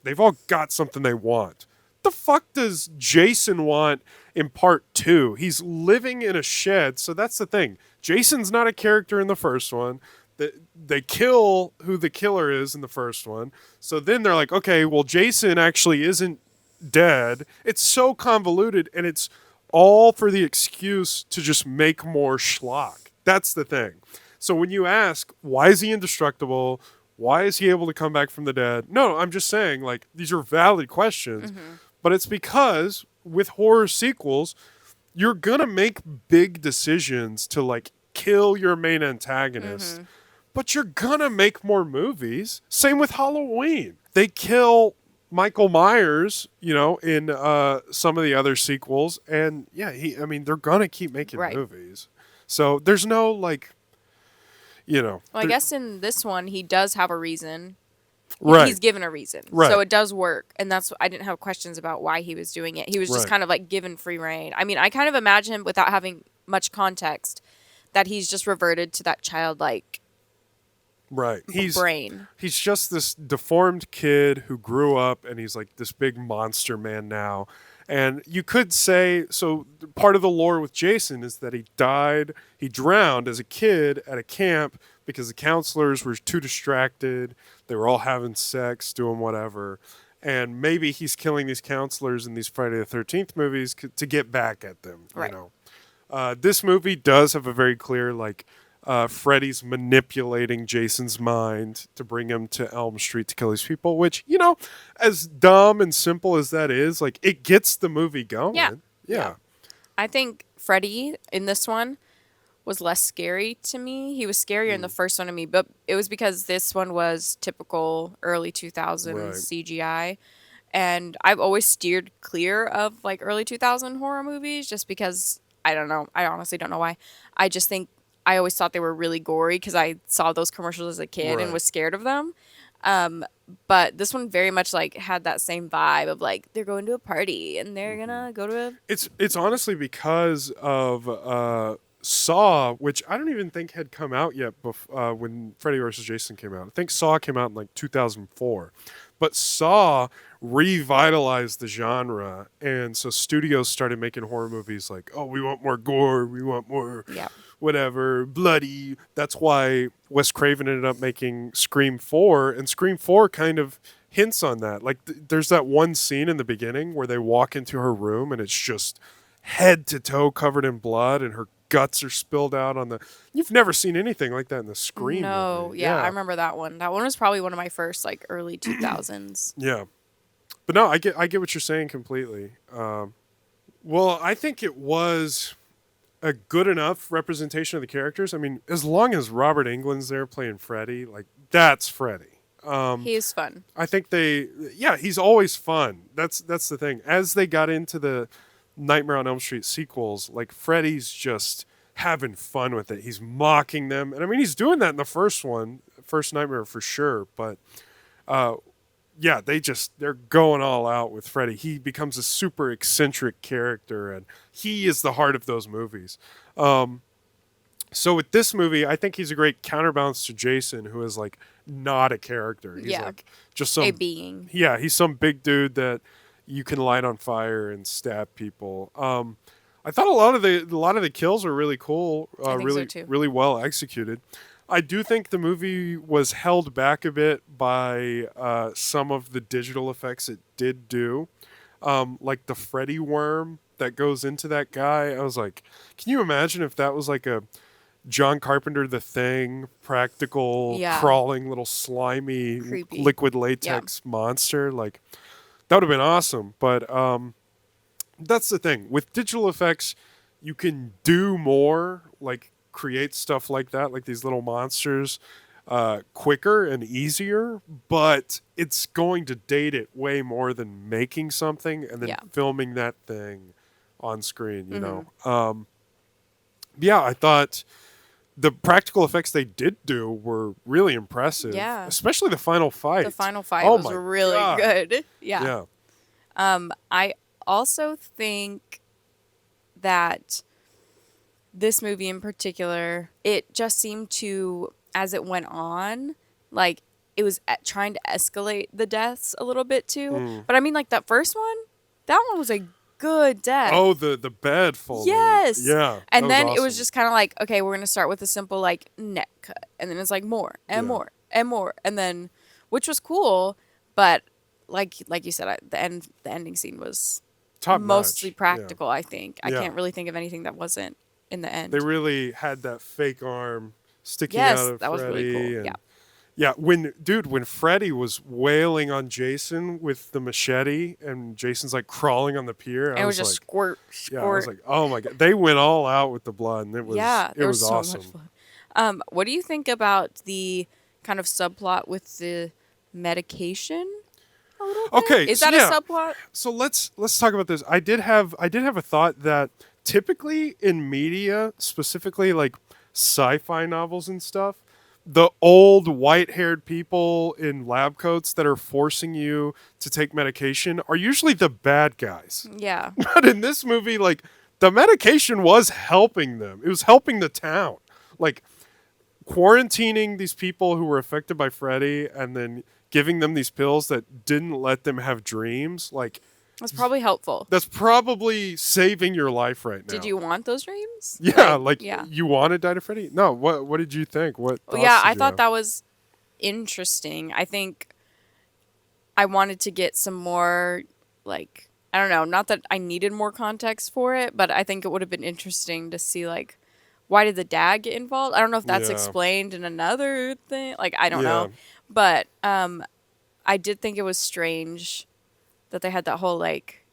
[SPEAKER 1] they've all got something they want. The fuck does Jason want in part 2? He's living in a shed, so that's the thing. Jason's not a character in the first one. They kill who the killer is in the first one. So then they're like, okay, well, Jason actually isn't dead. It's so convoluted, and it's all for the excuse to just make more schlock. That's the thing. So when you ask, why is he indestructible? Why is he able to come back from the dead? No, I'm just saying, like, these are valid questions. But it's because with horror sequels, you're going to make big decisions to, like, kill your main antagonist. But you're going to make more movies. Same with Halloween. They kill Michael Myers, in some of the other sequels. And yeah, they're going to keep making
[SPEAKER 2] Right.
[SPEAKER 1] movies. So there's no, like,
[SPEAKER 2] Well, I guess in this one he does have a reason.
[SPEAKER 1] Right.
[SPEAKER 2] He's given a reason.
[SPEAKER 1] Right.
[SPEAKER 2] So it does work. And I didn't have questions about why he was doing it. He was just
[SPEAKER 1] Right.
[SPEAKER 2] kind of like given free reign. I mean, I kind of imagine him without having much context that he's just reverted to that childlike
[SPEAKER 1] Right.
[SPEAKER 2] brain.
[SPEAKER 1] He's just this deformed kid who grew up and he's like this big monster man now. And you could say, so part of the lore with Jason is that he drowned as a kid at a camp because the counselors were too distracted. They were all having sex, doing whatever. And maybe he's killing these counselors in these Friday the 13th movies to get back at them.
[SPEAKER 2] Right.
[SPEAKER 1] This movie does have a very clear, like, Freddy's manipulating Jason's mind to bring him to Elm Street to kill these people, which, as dumb and simple as that is, like, it gets the movie going.
[SPEAKER 2] Yeah.
[SPEAKER 1] Yeah.
[SPEAKER 2] I think Freddy in this one was less scary to me. He was scarier in the first one to me, but it was because this one was typical early 2000s
[SPEAKER 1] Right.
[SPEAKER 2] CGI. And I've always steered clear of like early 2000 horror movies just because I don't know. I honestly don't know why. I just think I always thought they were really gory because I saw those commercials as a kid
[SPEAKER 1] Right.
[SPEAKER 2] and was scared of them. But this one very much like had that same vibe of like they're going to a party and they're gonna go to a
[SPEAKER 1] It's honestly because of Saw, which I don't even think had come out yet when Freddy vs. Jason came out. I think Saw came out in like 2004. But Saw revitalized the genre, and so studios started making horror movies like, oh, we want more gore, we want more
[SPEAKER 2] yeah.
[SPEAKER 1] whatever, bloody. That's why Wes Craven ended up making Scream 4, and Scream 4 kind of hints on that. Like, there's that one scene in the beginning where they walk into her room, and it's just head to toe covered in blood, and her guts are spilled out on the... You've never seen anything like that in the Scream
[SPEAKER 2] No,
[SPEAKER 1] movie.
[SPEAKER 2] yeah, I remember that one. That one was probably one of my first like early 2000s.
[SPEAKER 1] Yeah. But no, I get what you're saying completely. Well, I think it was a good enough representation of the characters. I mean, as long as Robert Englund's there playing Freddy, like, that's Freddy.
[SPEAKER 2] He is fun.
[SPEAKER 1] I think he's always fun. That's the thing. As they got into the Nightmare on Elm Street sequels, like, Freddy's just having fun with it. He's mocking them. And I mean, he's doing that in the first Nightmare for sure. But yeah, they're going all out with Freddy. He becomes a super eccentric character, and he is the heart of those movies. So with this movie, I think he's a great counterbalance to Jason, who is like not a character. He's like just some
[SPEAKER 2] a being.
[SPEAKER 1] Yeah, he's some big dude that you can light on fire and stab people. I thought a lot of the kills were really cool,
[SPEAKER 2] I think
[SPEAKER 1] really
[SPEAKER 2] so too.
[SPEAKER 1] really well executed. I do think the movie was held back a bit by some of the digital effects it did do, like the Freddy worm that goes into that guy. I was like, can you imagine if that was like a John Carpenter, The Thing, practical,
[SPEAKER 2] Yeah.
[SPEAKER 1] crawling, little slimy,
[SPEAKER 2] Creepy.
[SPEAKER 1] liquid
[SPEAKER 2] Yeah.
[SPEAKER 1] latex monster. Like, that would have been awesome. But that's the thing. With digital effects, you can do more, like create stuff like that, like these little monsters, quicker and easier, but it's going to date it way more than making something and then
[SPEAKER 2] Yeah.
[SPEAKER 1] filming that thing on screen, you
[SPEAKER 2] Hmm.
[SPEAKER 1] know? Yeah, I thought the practical effects they did do were really impressive,
[SPEAKER 2] Yeah.
[SPEAKER 1] especially the final
[SPEAKER 2] The
[SPEAKER 1] fight.
[SPEAKER 2] final fight
[SPEAKER 1] Oh
[SPEAKER 2] was
[SPEAKER 1] my
[SPEAKER 2] really
[SPEAKER 1] God.
[SPEAKER 2] good. Yeah.
[SPEAKER 1] Yeah.
[SPEAKER 2] I also think that this movie in particular, it just seemed to, as it went on, like it was trying to escalate the deaths a little bit too.
[SPEAKER 1] Mm.
[SPEAKER 2] But I mean, like that first one, that one was a good death.
[SPEAKER 1] Oh, the bed folding.
[SPEAKER 2] Yes.
[SPEAKER 1] Yeah. That
[SPEAKER 2] And
[SPEAKER 1] was
[SPEAKER 2] then it was
[SPEAKER 1] awesome.
[SPEAKER 2] just kind of like, okay, we're going to start with a simple like neck cut. And then it's like more and
[SPEAKER 1] Yeah.
[SPEAKER 2] more and more. And then, which was cool. But like you said, the ending scene was
[SPEAKER 1] Top
[SPEAKER 2] mostly
[SPEAKER 1] notch.
[SPEAKER 2] practical, I think. I
[SPEAKER 1] Yeah.
[SPEAKER 2] can't really think of anything that wasn't in the end.
[SPEAKER 1] They really had that fake arm sticking
[SPEAKER 2] Yes,
[SPEAKER 1] out of
[SPEAKER 2] that was really
[SPEAKER 1] Freddy,
[SPEAKER 2] cool.
[SPEAKER 1] and
[SPEAKER 2] Yeah.
[SPEAKER 1] yeah, when Freddy was wailing on Jason with the machete, and Jason's like crawling on the pier,
[SPEAKER 2] And
[SPEAKER 1] I
[SPEAKER 2] it
[SPEAKER 1] was
[SPEAKER 2] was just
[SPEAKER 1] like,
[SPEAKER 2] squirt,
[SPEAKER 1] yeah, I was
[SPEAKER 2] squirt.
[SPEAKER 1] like, oh my God, they went all out with the blood, and
[SPEAKER 2] Yeah,
[SPEAKER 1] it
[SPEAKER 2] there
[SPEAKER 1] was
[SPEAKER 2] was so
[SPEAKER 1] awesome.
[SPEAKER 2] much fun. What do you think about the kind of subplot with the medication? A little bit.
[SPEAKER 1] Okay,
[SPEAKER 2] Is
[SPEAKER 1] so
[SPEAKER 2] that a
[SPEAKER 1] yeah,
[SPEAKER 2] subplot?
[SPEAKER 1] so let's talk about this. I did have a thought that typically in media, specifically like sci-fi novels and stuff, the old white-haired people in lab coats that are forcing you to take medication are usually the bad guys.
[SPEAKER 2] Yeah.
[SPEAKER 1] But in this movie, like the medication was helping them. It was helping the town. Like quarantining these people who were affected by Freddy and then giving them these pills that didn't let them have dreams. Like
[SPEAKER 2] That's probably helpful.
[SPEAKER 1] that's probably saving your life right now.
[SPEAKER 2] Did you want those dreams?
[SPEAKER 1] Yeah, like
[SPEAKER 2] yeah.
[SPEAKER 1] you wanted Die to Freddy? No. What did you think? What
[SPEAKER 2] Well,
[SPEAKER 1] thoughts
[SPEAKER 2] yeah,
[SPEAKER 1] did
[SPEAKER 2] I
[SPEAKER 1] you
[SPEAKER 2] thought
[SPEAKER 1] have?
[SPEAKER 2] that was interesting. I think I wanted to get some more, like, I don't know, not that I needed more context for it, but I think it would have been interesting to see, like, why did the dad get involved? I don't know if that's
[SPEAKER 1] Yeah.
[SPEAKER 2] explained in another thing. Like, I don't
[SPEAKER 1] Yeah.
[SPEAKER 2] know. But I did think it was strange that they had that whole, like,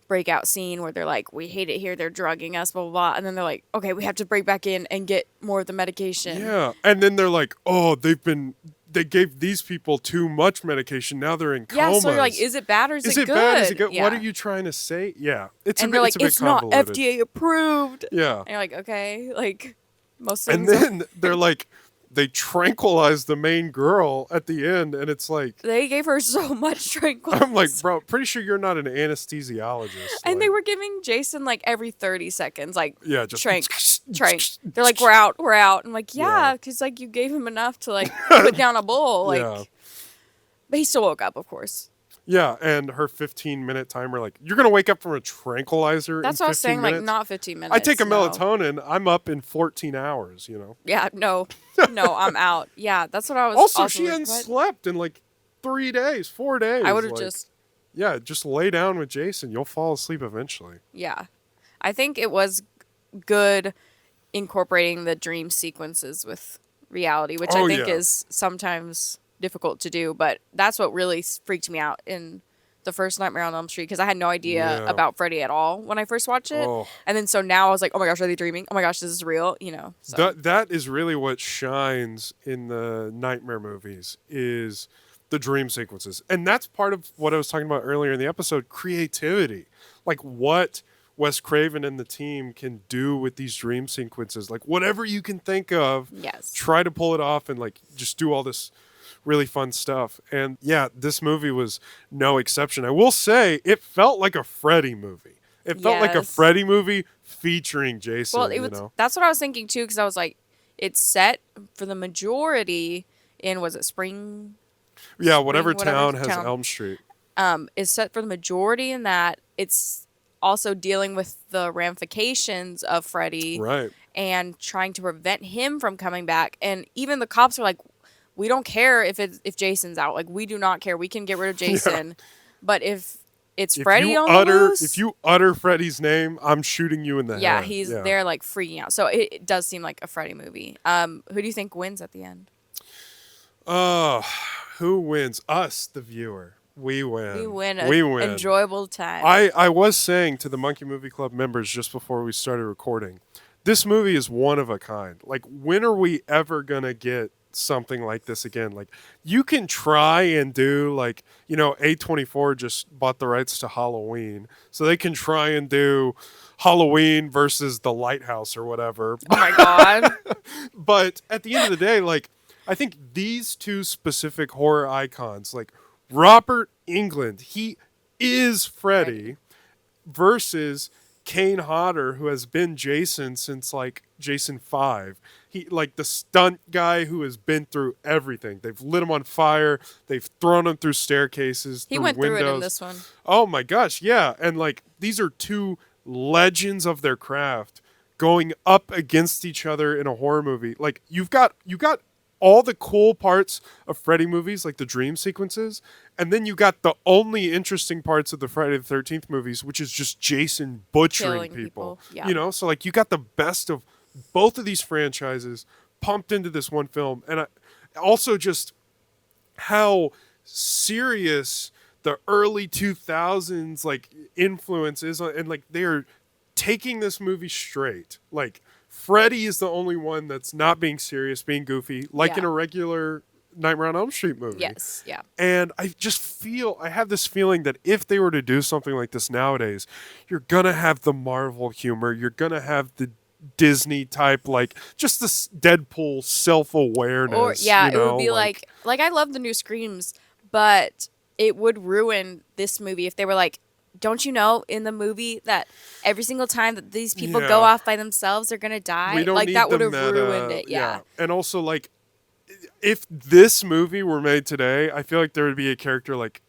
[SPEAKER 2] breakout scene where they're like, we hate it here, they're drugging us, blah, blah, blah. And then they're like, okay, we have to break back in and get more of the medication.
[SPEAKER 1] Yeah, and then they're like, "Oh, they gave these people too much medication. Now they're in
[SPEAKER 2] Yeah,
[SPEAKER 1] comas."
[SPEAKER 2] so you're like, is it bad or is,
[SPEAKER 1] Is
[SPEAKER 2] it
[SPEAKER 1] it
[SPEAKER 2] good?
[SPEAKER 1] bad? Is it good?
[SPEAKER 2] Yeah.
[SPEAKER 1] What are you trying to say? Yeah, it's
[SPEAKER 2] And
[SPEAKER 1] a
[SPEAKER 2] they're
[SPEAKER 1] bit.
[SPEAKER 2] like,
[SPEAKER 1] It's a bit
[SPEAKER 2] it's not
[SPEAKER 1] convoluted.
[SPEAKER 2] FDA approved.
[SPEAKER 1] Yeah,
[SPEAKER 2] And you're like, okay, like most
[SPEAKER 1] and
[SPEAKER 2] things.
[SPEAKER 1] then they're like, they tranquilize the main girl at the end, and it's like,
[SPEAKER 2] They gave her so much tranquilizer.
[SPEAKER 1] I'm like, bro, pretty sure you're not an anesthesiologist.
[SPEAKER 2] And they
[SPEAKER 1] Like,
[SPEAKER 2] were giving Jason like every 30 seconds, like,
[SPEAKER 1] yeah, just
[SPEAKER 2] trank. They're like, we're out. I'm like,
[SPEAKER 1] Yeah.
[SPEAKER 2] yeah, because like you gave him enough to like put down a bowl. Like,
[SPEAKER 1] Yeah.
[SPEAKER 2] but he still woke up, of course.
[SPEAKER 1] Yeah, and her 15-minute timer, like, you're gonna wake up from a tranquilizer.
[SPEAKER 2] That's
[SPEAKER 1] in
[SPEAKER 2] what I was
[SPEAKER 1] 15
[SPEAKER 2] saying,
[SPEAKER 1] minutes?
[SPEAKER 2] like not 15 minutes.
[SPEAKER 1] I take a
[SPEAKER 2] no.
[SPEAKER 1] melatonin. I'm up in 14 hours. You know.
[SPEAKER 2] Yeah, no, I'm out. Yeah, that's what I was.
[SPEAKER 1] Also, she
[SPEAKER 2] like,
[SPEAKER 1] hadn't
[SPEAKER 2] what?
[SPEAKER 1] slept in like 3 days, 4 days.
[SPEAKER 2] I would have
[SPEAKER 1] like,
[SPEAKER 2] just.
[SPEAKER 1] Yeah, just lay down with Jason. You'll fall asleep eventually.
[SPEAKER 2] Yeah. I think it was good incorporating the dream sequences with reality, which
[SPEAKER 1] Oh,
[SPEAKER 2] I think
[SPEAKER 1] yeah.
[SPEAKER 2] is sometimes difficult to do, but that's what really freaked me out in the first Nightmare on Elm Street because I had no idea
[SPEAKER 1] Yeah.
[SPEAKER 2] about Freddy at all when I first watched it.
[SPEAKER 1] Oh.
[SPEAKER 2] And then so now I was like, oh my gosh, are they dreaming? Oh my gosh, this is real, you know. So.
[SPEAKER 1] That is really what shines in the nightmare movies is the dream sequences. And that's part of what I was talking about earlier in the episode, creativity. Like what Wes Craven and the team can do with these dream sequences. Like whatever you can think of,
[SPEAKER 2] Yes.
[SPEAKER 1] try to pull it off and like just do all this really fun stuff. And yeah, this movie was no exception. I will say it felt like a Freddy movie. It felt like a
[SPEAKER 2] Yes.
[SPEAKER 1] Freddy movie featuring Jason,
[SPEAKER 2] Well, it was,
[SPEAKER 1] you know.
[SPEAKER 2] that's what I was thinking too because I was like, it's set for the majority in, was it Spring?
[SPEAKER 1] Yeah, whatever
[SPEAKER 2] whatever
[SPEAKER 1] town has
[SPEAKER 2] town.
[SPEAKER 1] Elm Street.
[SPEAKER 2] Is set for the majority in that. It's also dealing with the ramifications of Freddy
[SPEAKER 1] Right.
[SPEAKER 2] and trying to prevent him from coming back. And even the cops are like, we don't care if Jason's out. Like, we do not care. We can get rid of Jason. But if it's Freddy on the
[SPEAKER 1] If
[SPEAKER 2] loose.
[SPEAKER 1] you utter Freddy's name, I'm shooting you in the
[SPEAKER 2] Yeah,
[SPEAKER 1] head.
[SPEAKER 2] he's
[SPEAKER 1] Yeah.
[SPEAKER 2] they're like freaking out. So it does seem like a Freddy movie. Who do you think wins at the end?
[SPEAKER 1] Oh, who wins? Us, the viewer. We
[SPEAKER 2] We
[SPEAKER 1] win.
[SPEAKER 2] win a
[SPEAKER 1] We win.
[SPEAKER 2] enjoyable time.
[SPEAKER 1] I was saying to the Monkey Movie Club members just before we started recording, this movie is one of a kind. Like, when are we ever gonna get something like this again? Like, you can try and do like, A24 just bought the rights to Halloween, so they can try and do Halloween versus the Lighthouse or whatever.
[SPEAKER 2] Oh my god.
[SPEAKER 1] But at the end of the day, like, I think these two specific horror icons, like Robert England, he is Freddy, versus Kane Hodder, who has been Jason since like Jason 5. He, like, the stunt guy who has been through everything. They've lit him on fire, they've thrown him through staircases,
[SPEAKER 2] He
[SPEAKER 1] through
[SPEAKER 2] went
[SPEAKER 1] windows.
[SPEAKER 2] through it in this one.
[SPEAKER 1] Oh my gosh, yeah. And like, these are two legends of their craft going up against each other in a horror movie. Like, you got all the cool parts of Freddy movies, like the dream sequences, and then you got the only interesting parts of the Friday the 13th movies, which is just Jason butchering
[SPEAKER 2] Killing people, yeah.
[SPEAKER 1] So like, you got the best of both of these franchises pumped into this one film. And also just how serious the early 2000s like influence is and like they're taking this movie straight. Like, Freddy is the only one that's not being serious, being goofy, like in
[SPEAKER 2] Yeah.
[SPEAKER 1] a regular Nightmare on Elm Street movie.
[SPEAKER 2] Yes, yeah.
[SPEAKER 1] And I have this feeling that if they were to do something like this nowadays, you're gonna have the Marvel humor, you're gonna have the Disney type, like, just this Deadpool self-awareness.
[SPEAKER 2] Or yeah,
[SPEAKER 1] you
[SPEAKER 2] it would
[SPEAKER 1] know,
[SPEAKER 2] be like I love the new Screams, but it would ruin this movie if they were like, don't you know in the movie that every single time that these people
[SPEAKER 1] Yeah.
[SPEAKER 2] go off by themselves, they're gonna die?
[SPEAKER 1] we don't
[SPEAKER 2] Like
[SPEAKER 1] need
[SPEAKER 2] that
[SPEAKER 1] the
[SPEAKER 2] would have
[SPEAKER 1] meta,
[SPEAKER 2] ruined it. Yeah.
[SPEAKER 1] And also, like, if this movie were made today, I feel like there would be a character like,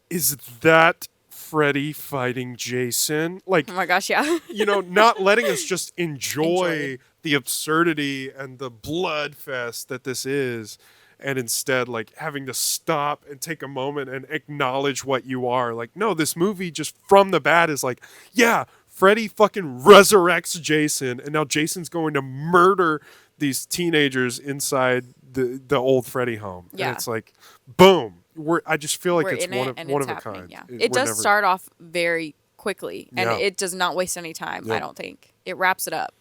[SPEAKER 1] is that Freddy fighting Jason? Like,
[SPEAKER 2] Oh my gosh, yeah.
[SPEAKER 1] not letting us just enjoy
[SPEAKER 2] Enjoy.
[SPEAKER 1] the absurdity and the blood fest that this is, and instead, like, having to stop and take a moment and acknowledge what you are. Like, no, this movie just from the bat is like, yeah, Freddy fucking resurrects Jason, and now Jason's going to murder these teenagers inside the old Freddy home.
[SPEAKER 2] Yeah.
[SPEAKER 1] And it's like, boom. I just feel like
[SPEAKER 2] We're
[SPEAKER 1] it's
[SPEAKER 2] in
[SPEAKER 1] one
[SPEAKER 2] it
[SPEAKER 1] of
[SPEAKER 2] and
[SPEAKER 1] one
[SPEAKER 2] it's
[SPEAKER 1] of a
[SPEAKER 2] happening.
[SPEAKER 1] kind.
[SPEAKER 2] Yeah.
[SPEAKER 1] We're
[SPEAKER 2] It does
[SPEAKER 1] never-
[SPEAKER 2] start off very quickly and
[SPEAKER 1] Yeah.
[SPEAKER 2] it does not waste any time, I
[SPEAKER 1] Yep.
[SPEAKER 2] don't think. It wraps it up.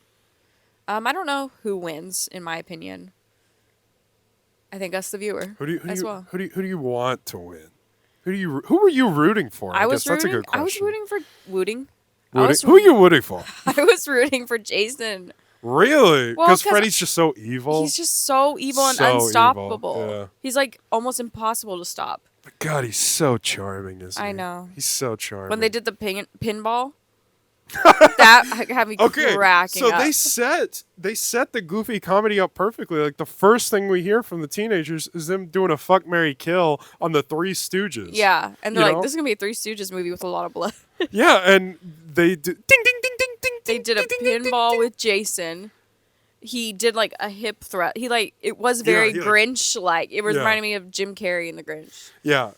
[SPEAKER 2] I don't know who wins, in my opinion. I think us, the viewer, as well.
[SPEAKER 1] Who do you want to win? Who were you rooting for?
[SPEAKER 2] I was
[SPEAKER 1] guess that's a
[SPEAKER 2] rooting.
[SPEAKER 1] good question.
[SPEAKER 2] I was rooting for Wooting.
[SPEAKER 1] Who are you rooting for?
[SPEAKER 2] I was rooting for Jason.
[SPEAKER 1] Really?
[SPEAKER 2] Well,
[SPEAKER 1] Because
[SPEAKER 2] 'cause
[SPEAKER 1] Freddy's just so evil.
[SPEAKER 2] He's just so evil and
[SPEAKER 1] So evil,
[SPEAKER 2] unstoppable.
[SPEAKER 1] yeah.
[SPEAKER 2] He's like almost impossible to stop.
[SPEAKER 1] But God, he's so charming, isn't he?
[SPEAKER 2] I know.
[SPEAKER 1] He's so charming.
[SPEAKER 2] When they did the pinball, that had me
[SPEAKER 1] okay,
[SPEAKER 2] cracking
[SPEAKER 1] so
[SPEAKER 2] up.
[SPEAKER 1] they set the goofy comedy up perfectly. Like, the first thing we hear from the teenagers is them doing a fuck, marry, kill on the Three Stooges.
[SPEAKER 2] Yeah, and they're
[SPEAKER 1] You
[SPEAKER 2] like,
[SPEAKER 1] know?
[SPEAKER 2] "This is gonna be a Three Stooges movie with a lot of blood."
[SPEAKER 1] Yeah, and they do ding ding ding ding ding.
[SPEAKER 2] They
[SPEAKER 1] ding,
[SPEAKER 2] did a
[SPEAKER 1] ding, ding, ding,
[SPEAKER 2] pinball
[SPEAKER 1] ding.
[SPEAKER 2] with Jason. He did like a hip thrust. It was very
[SPEAKER 1] he, like-
[SPEAKER 2] Grinch like. It was
[SPEAKER 1] Yeah.
[SPEAKER 2] reminding me of Jim Carrey in The Grinch.
[SPEAKER 1] Yeah,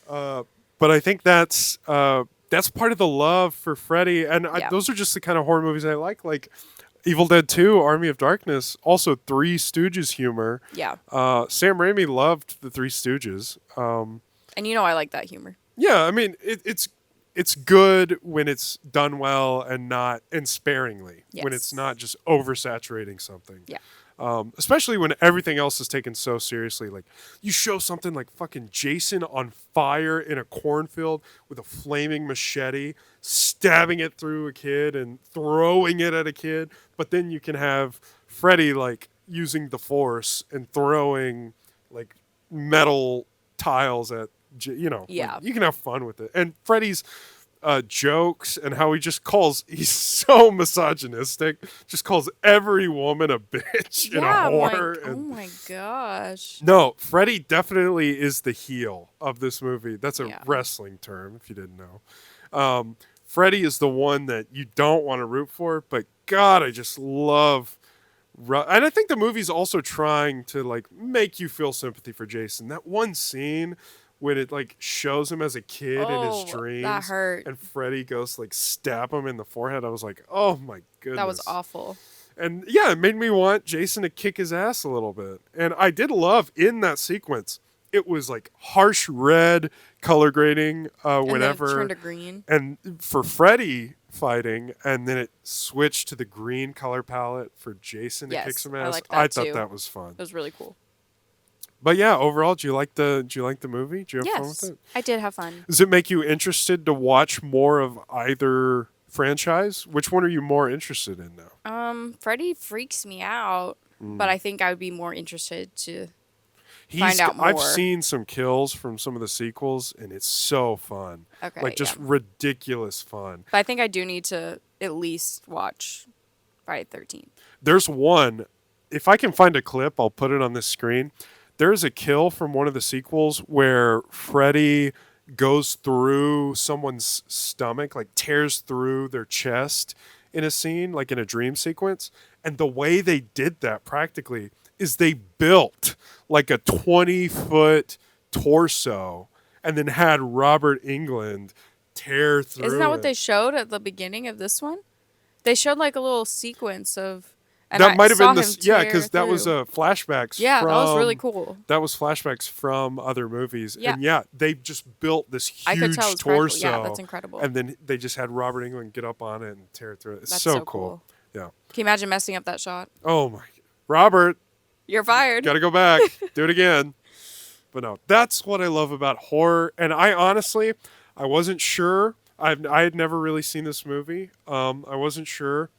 [SPEAKER 1] but I think that's part of the love for Freddy, and
[SPEAKER 2] Yeah.
[SPEAKER 1] those are just the kind of horror movies I like Evil Dead 2, Army of Darkness, also Three Stooges humor.
[SPEAKER 2] Yeah,
[SPEAKER 1] Sam Raimi loved the Three Stooges.
[SPEAKER 2] and I like that humor.
[SPEAKER 1] Yeah, I mean, it's good when it's done well and sparingly, when it's
[SPEAKER 2] Yes.
[SPEAKER 1] not just oversaturating something.
[SPEAKER 2] Yeah.
[SPEAKER 1] Especially when everything else is taken so seriously. Like, you show something like fucking Jason on fire in a cornfield with a flaming machete, stabbing it through a kid and throwing it at a kid, but then you can have Freddy like using the Force and throwing like metal tiles at
[SPEAKER 2] Yeah.
[SPEAKER 1] like, you can have fun with it. And Freddy's jokes and how he's so misogynistic, just calls every woman a bitch in a
[SPEAKER 2] I'm like,
[SPEAKER 1] horror.
[SPEAKER 2] oh
[SPEAKER 1] and
[SPEAKER 2] my gosh.
[SPEAKER 1] no, Freddy definitely is the heel of this movie. That's a
[SPEAKER 2] Yeah.
[SPEAKER 1] wrestling term, if you didn't know. Freddy is the one that you don't want to root for, but God, I just love. And I think the movie's also trying to like make you feel sympathy for Jason. That one scene when it like shows him as a kid in his
[SPEAKER 2] Oh, that
[SPEAKER 1] dreams,
[SPEAKER 2] hurt.
[SPEAKER 1] and Freddy goes to, like stab him in the forehead. I was like, oh my
[SPEAKER 2] That was
[SPEAKER 1] goodness.
[SPEAKER 2] awful.
[SPEAKER 1] And yeah, it made me want Jason to kick his ass a little bit. And I did love in that sequence, it was like harsh red color grading,
[SPEAKER 2] And then it turned
[SPEAKER 1] whenever,
[SPEAKER 2] to green.
[SPEAKER 1] and for Freddy fighting, and then it switched to the green color palette for Jason to kick
[SPEAKER 2] Yes,
[SPEAKER 1] some
[SPEAKER 2] I
[SPEAKER 1] ass.
[SPEAKER 2] like
[SPEAKER 1] I
[SPEAKER 2] that
[SPEAKER 1] thought
[SPEAKER 2] too.
[SPEAKER 1] that was fun.
[SPEAKER 2] It was really cool.
[SPEAKER 1] But yeah, overall, do you like the movie? Did you have fun with
[SPEAKER 2] Yes,
[SPEAKER 1] it?
[SPEAKER 2] I did have fun.
[SPEAKER 1] Does it make you interested to watch more of either franchise? Which one are you more interested in now?
[SPEAKER 2] Freddy freaks me out, but I think I would be more interested to find out
[SPEAKER 1] I've
[SPEAKER 2] more.
[SPEAKER 1] seen some kills from some of the sequels, and it's so fun.
[SPEAKER 2] Okay,
[SPEAKER 1] Like just
[SPEAKER 2] yeah.
[SPEAKER 1] ridiculous fun.
[SPEAKER 2] But I think I do need to at least watch Friday 13th.
[SPEAKER 1] There's one, if I can find a clip, I'll put it on this screen. There's a kill from one of the sequels where Freddy goes through someone's stomach, like tears through their chest in a scene, like in a dream sequence. And the way they did that practically is they built like a 20-foot torso and then had Robert England tear through
[SPEAKER 2] Isn't that what
[SPEAKER 1] it.
[SPEAKER 2] they showed at the beginning of this one? They showed like a little sequence of, and
[SPEAKER 1] That
[SPEAKER 2] I
[SPEAKER 1] might have
[SPEAKER 2] saw
[SPEAKER 1] been
[SPEAKER 2] him
[SPEAKER 1] this, yeah,
[SPEAKER 2] tear
[SPEAKER 1] because that was
[SPEAKER 2] through.
[SPEAKER 1] flashbacks
[SPEAKER 2] Yeah,
[SPEAKER 1] from.
[SPEAKER 2] that was really cool.
[SPEAKER 1] That was flashbacks from other movies,
[SPEAKER 2] Yeah.
[SPEAKER 1] and yeah, they just built this
[SPEAKER 2] I could
[SPEAKER 1] huge
[SPEAKER 2] tell it's practical.
[SPEAKER 1] torso.
[SPEAKER 2] Yeah, that's incredible.
[SPEAKER 1] And then they just had Robert England get up on it and tear through it. It's
[SPEAKER 2] That's
[SPEAKER 1] so
[SPEAKER 2] so
[SPEAKER 1] cool.
[SPEAKER 2] cool.
[SPEAKER 1] Yeah.
[SPEAKER 2] Can you imagine messing up that shot?
[SPEAKER 1] Oh my, Robert,
[SPEAKER 2] You're fired.
[SPEAKER 1] got to go back, do it again. But no, that's what I love about horror. And I honestly, I wasn't sure. I had never really seen this movie. I wasn't sure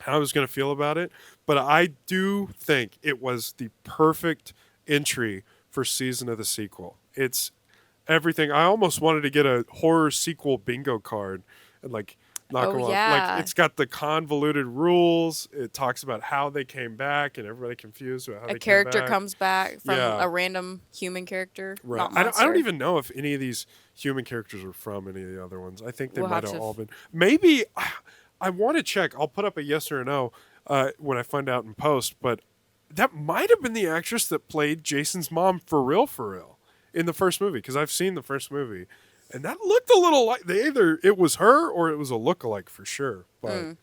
[SPEAKER 1] how I was going to feel about it, but I do think it was the perfect entry for season of the sequel. It's everything. I almost wanted to get a horror sequel bingo card and like knock
[SPEAKER 2] Oh,
[SPEAKER 1] them off.
[SPEAKER 2] yeah.
[SPEAKER 1] Like it's got the convoluted rules. It talks about how they came back and everybody confused about how
[SPEAKER 2] A
[SPEAKER 1] they
[SPEAKER 2] character
[SPEAKER 1] came back.
[SPEAKER 2] comes back from
[SPEAKER 1] Yeah.
[SPEAKER 2] a random human character,
[SPEAKER 1] Right.
[SPEAKER 2] not
[SPEAKER 1] I
[SPEAKER 2] monster.
[SPEAKER 1] don't even know if any of these human characters are from any of the other ones. I think they
[SPEAKER 2] We'll
[SPEAKER 1] might
[SPEAKER 2] have
[SPEAKER 1] have
[SPEAKER 2] to
[SPEAKER 1] all been. Maybe I want to check. I'll put up a yes or a no when I find out in post. But that might have been the actress that played Jason's mom for real, in the first movie. Because I've seen the first movie, and that looked a little like either it was her or it was a lookalike for sure. But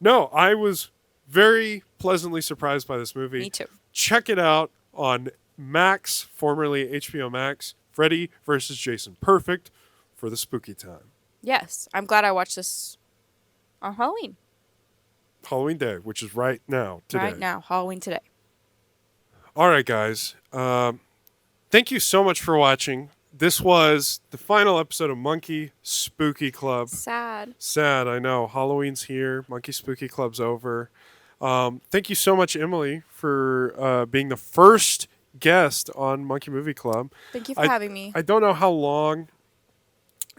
[SPEAKER 1] no, I was very pleasantly surprised by this movie.
[SPEAKER 2] Me too.
[SPEAKER 1] Check it out on Max, formerly HBO Max. Freddy versus Jason. Perfect for the spooky time.
[SPEAKER 2] Yes, I'm glad I watched this on Halloween.
[SPEAKER 1] Halloween Day, which is right now, today.
[SPEAKER 2] Right now, Halloween today.
[SPEAKER 1] All right, guys. Thank you so much for watching. This was the final episode of Monkey Spooky Club.
[SPEAKER 2] Sad.
[SPEAKER 1] Sad, I know. Halloween's here. Monkey Spooky Club's over. Thank you so much, Emily, for being the first guest on Monkey Movie Club.
[SPEAKER 2] Thank you for having me.
[SPEAKER 1] I don't know how long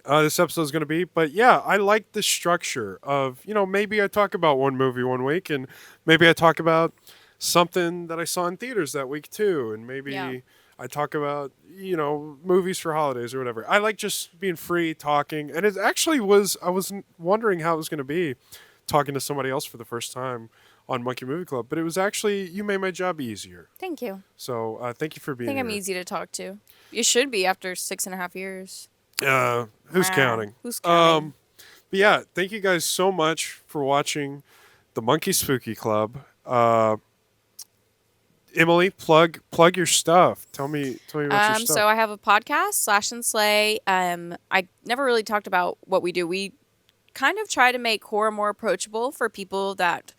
[SPEAKER 1] this episode is going to be, but yeah, I like the structure of, maybe I talk about one movie one week, and maybe I talk about something that I saw in theaters that week too, and maybe
[SPEAKER 2] Yeah.
[SPEAKER 1] I talk about, movies for holidays or whatever. I like just being free, talking, and it actually I was wondering how it was going to be talking to somebody else for the first time on Monkey Movie Club, but it was actually, you made my job easier.
[SPEAKER 2] Thank you.
[SPEAKER 1] So thank you for
[SPEAKER 2] I
[SPEAKER 1] being
[SPEAKER 2] think
[SPEAKER 1] here.
[SPEAKER 2] I'm easy to talk to. You should be after 6.5 years.
[SPEAKER 1] Who's
[SPEAKER 2] Wow.
[SPEAKER 1] counting?
[SPEAKER 2] Who's counting?
[SPEAKER 1] But yeah, thank you guys so much for watching the Monkey Spooky Club. Emily, plug your stuff. Tell me about your stuff.
[SPEAKER 2] So I have a podcast, Slash and Slay. I never really talked about what we do. We kind of try to make horror more approachable for people that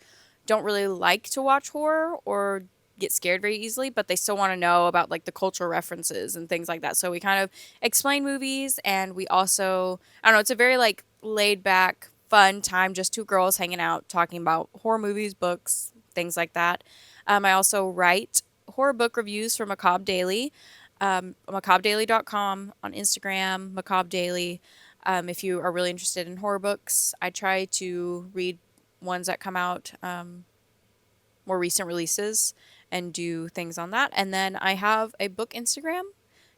[SPEAKER 2] don't really like to watch horror or get scared very easily, but they still want to know about like the cultural references and things like that. So we kind of explain movies, and we also, I don't know, it's a very like laid back, fun time, just two girls hanging out, talking about horror movies, books, things like that. I also write horror book reviews for Macabre Daily, macabredaily.com, on Instagram, Macabre Daily. If you are really interested in horror books, I try to read ones that come out, more recent releases, and do things on that. And then I have a book Instagram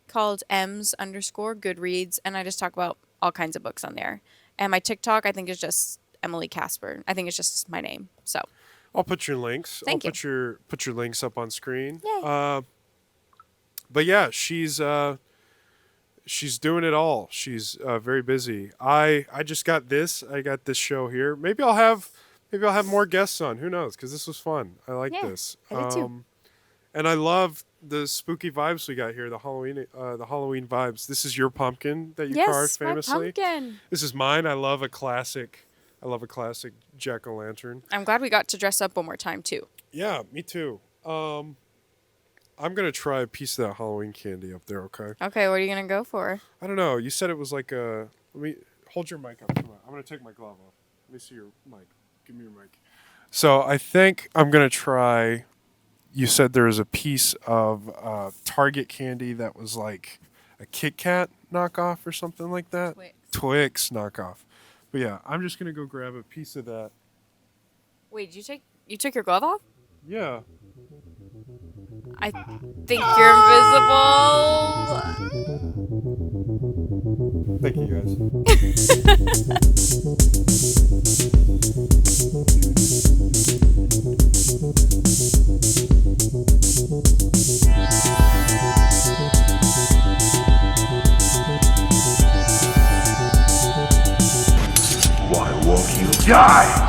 [SPEAKER 2] called ems_goodreads, and I just talk about all kinds of books on there. And my TikTok, I think, is just Emily Casper. I think it's just my name. So
[SPEAKER 1] I'll put your links.
[SPEAKER 2] Thank
[SPEAKER 1] Put your links up on screen.
[SPEAKER 2] Yay.
[SPEAKER 1] But yeah, she's she's doing it all. She's very busy. I just got this. I got this show here. Maybe I'll have more guests on. Who knows? Because this was fun. I like
[SPEAKER 2] Yeah,
[SPEAKER 1] this.
[SPEAKER 2] I did too.
[SPEAKER 1] And I love the spooky vibes we got here. The Halloween vibes. This is your pumpkin that you carved
[SPEAKER 2] Yes, my
[SPEAKER 1] famously.
[SPEAKER 2] pumpkin.
[SPEAKER 1] This is mine. I love a classic. I love a classic jack o' lantern.
[SPEAKER 2] I'm glad we got to dress up one more time too.
[SPEAKER 1] Yeah, me too. I'm gonna try a piece of that Halloween candy up there. Okay.
[SPEAKER 2] Okay, what are you gonna go for?
[SPEAKER 1] I don't know. You said it was like a. Let me hold your mic up. Come on. I'm gonna take my glove off. Let me see your mic. Give me your mic. So I think I'm gonna try. You said there was a piece of Target candy that was like a Kit Kat knockoff or something like that. Twix knockoff. But yeah, I'm just gonna go grab a piece of that.
[SPEAKER 2] Wait, did you took your glove off?
[SPEAKER 1] Yeah.
[SPEAKER 2] I think you're invisible.
[SPEAKER 1] Thank you guys.
[SPEAKER 3] Why won't you die?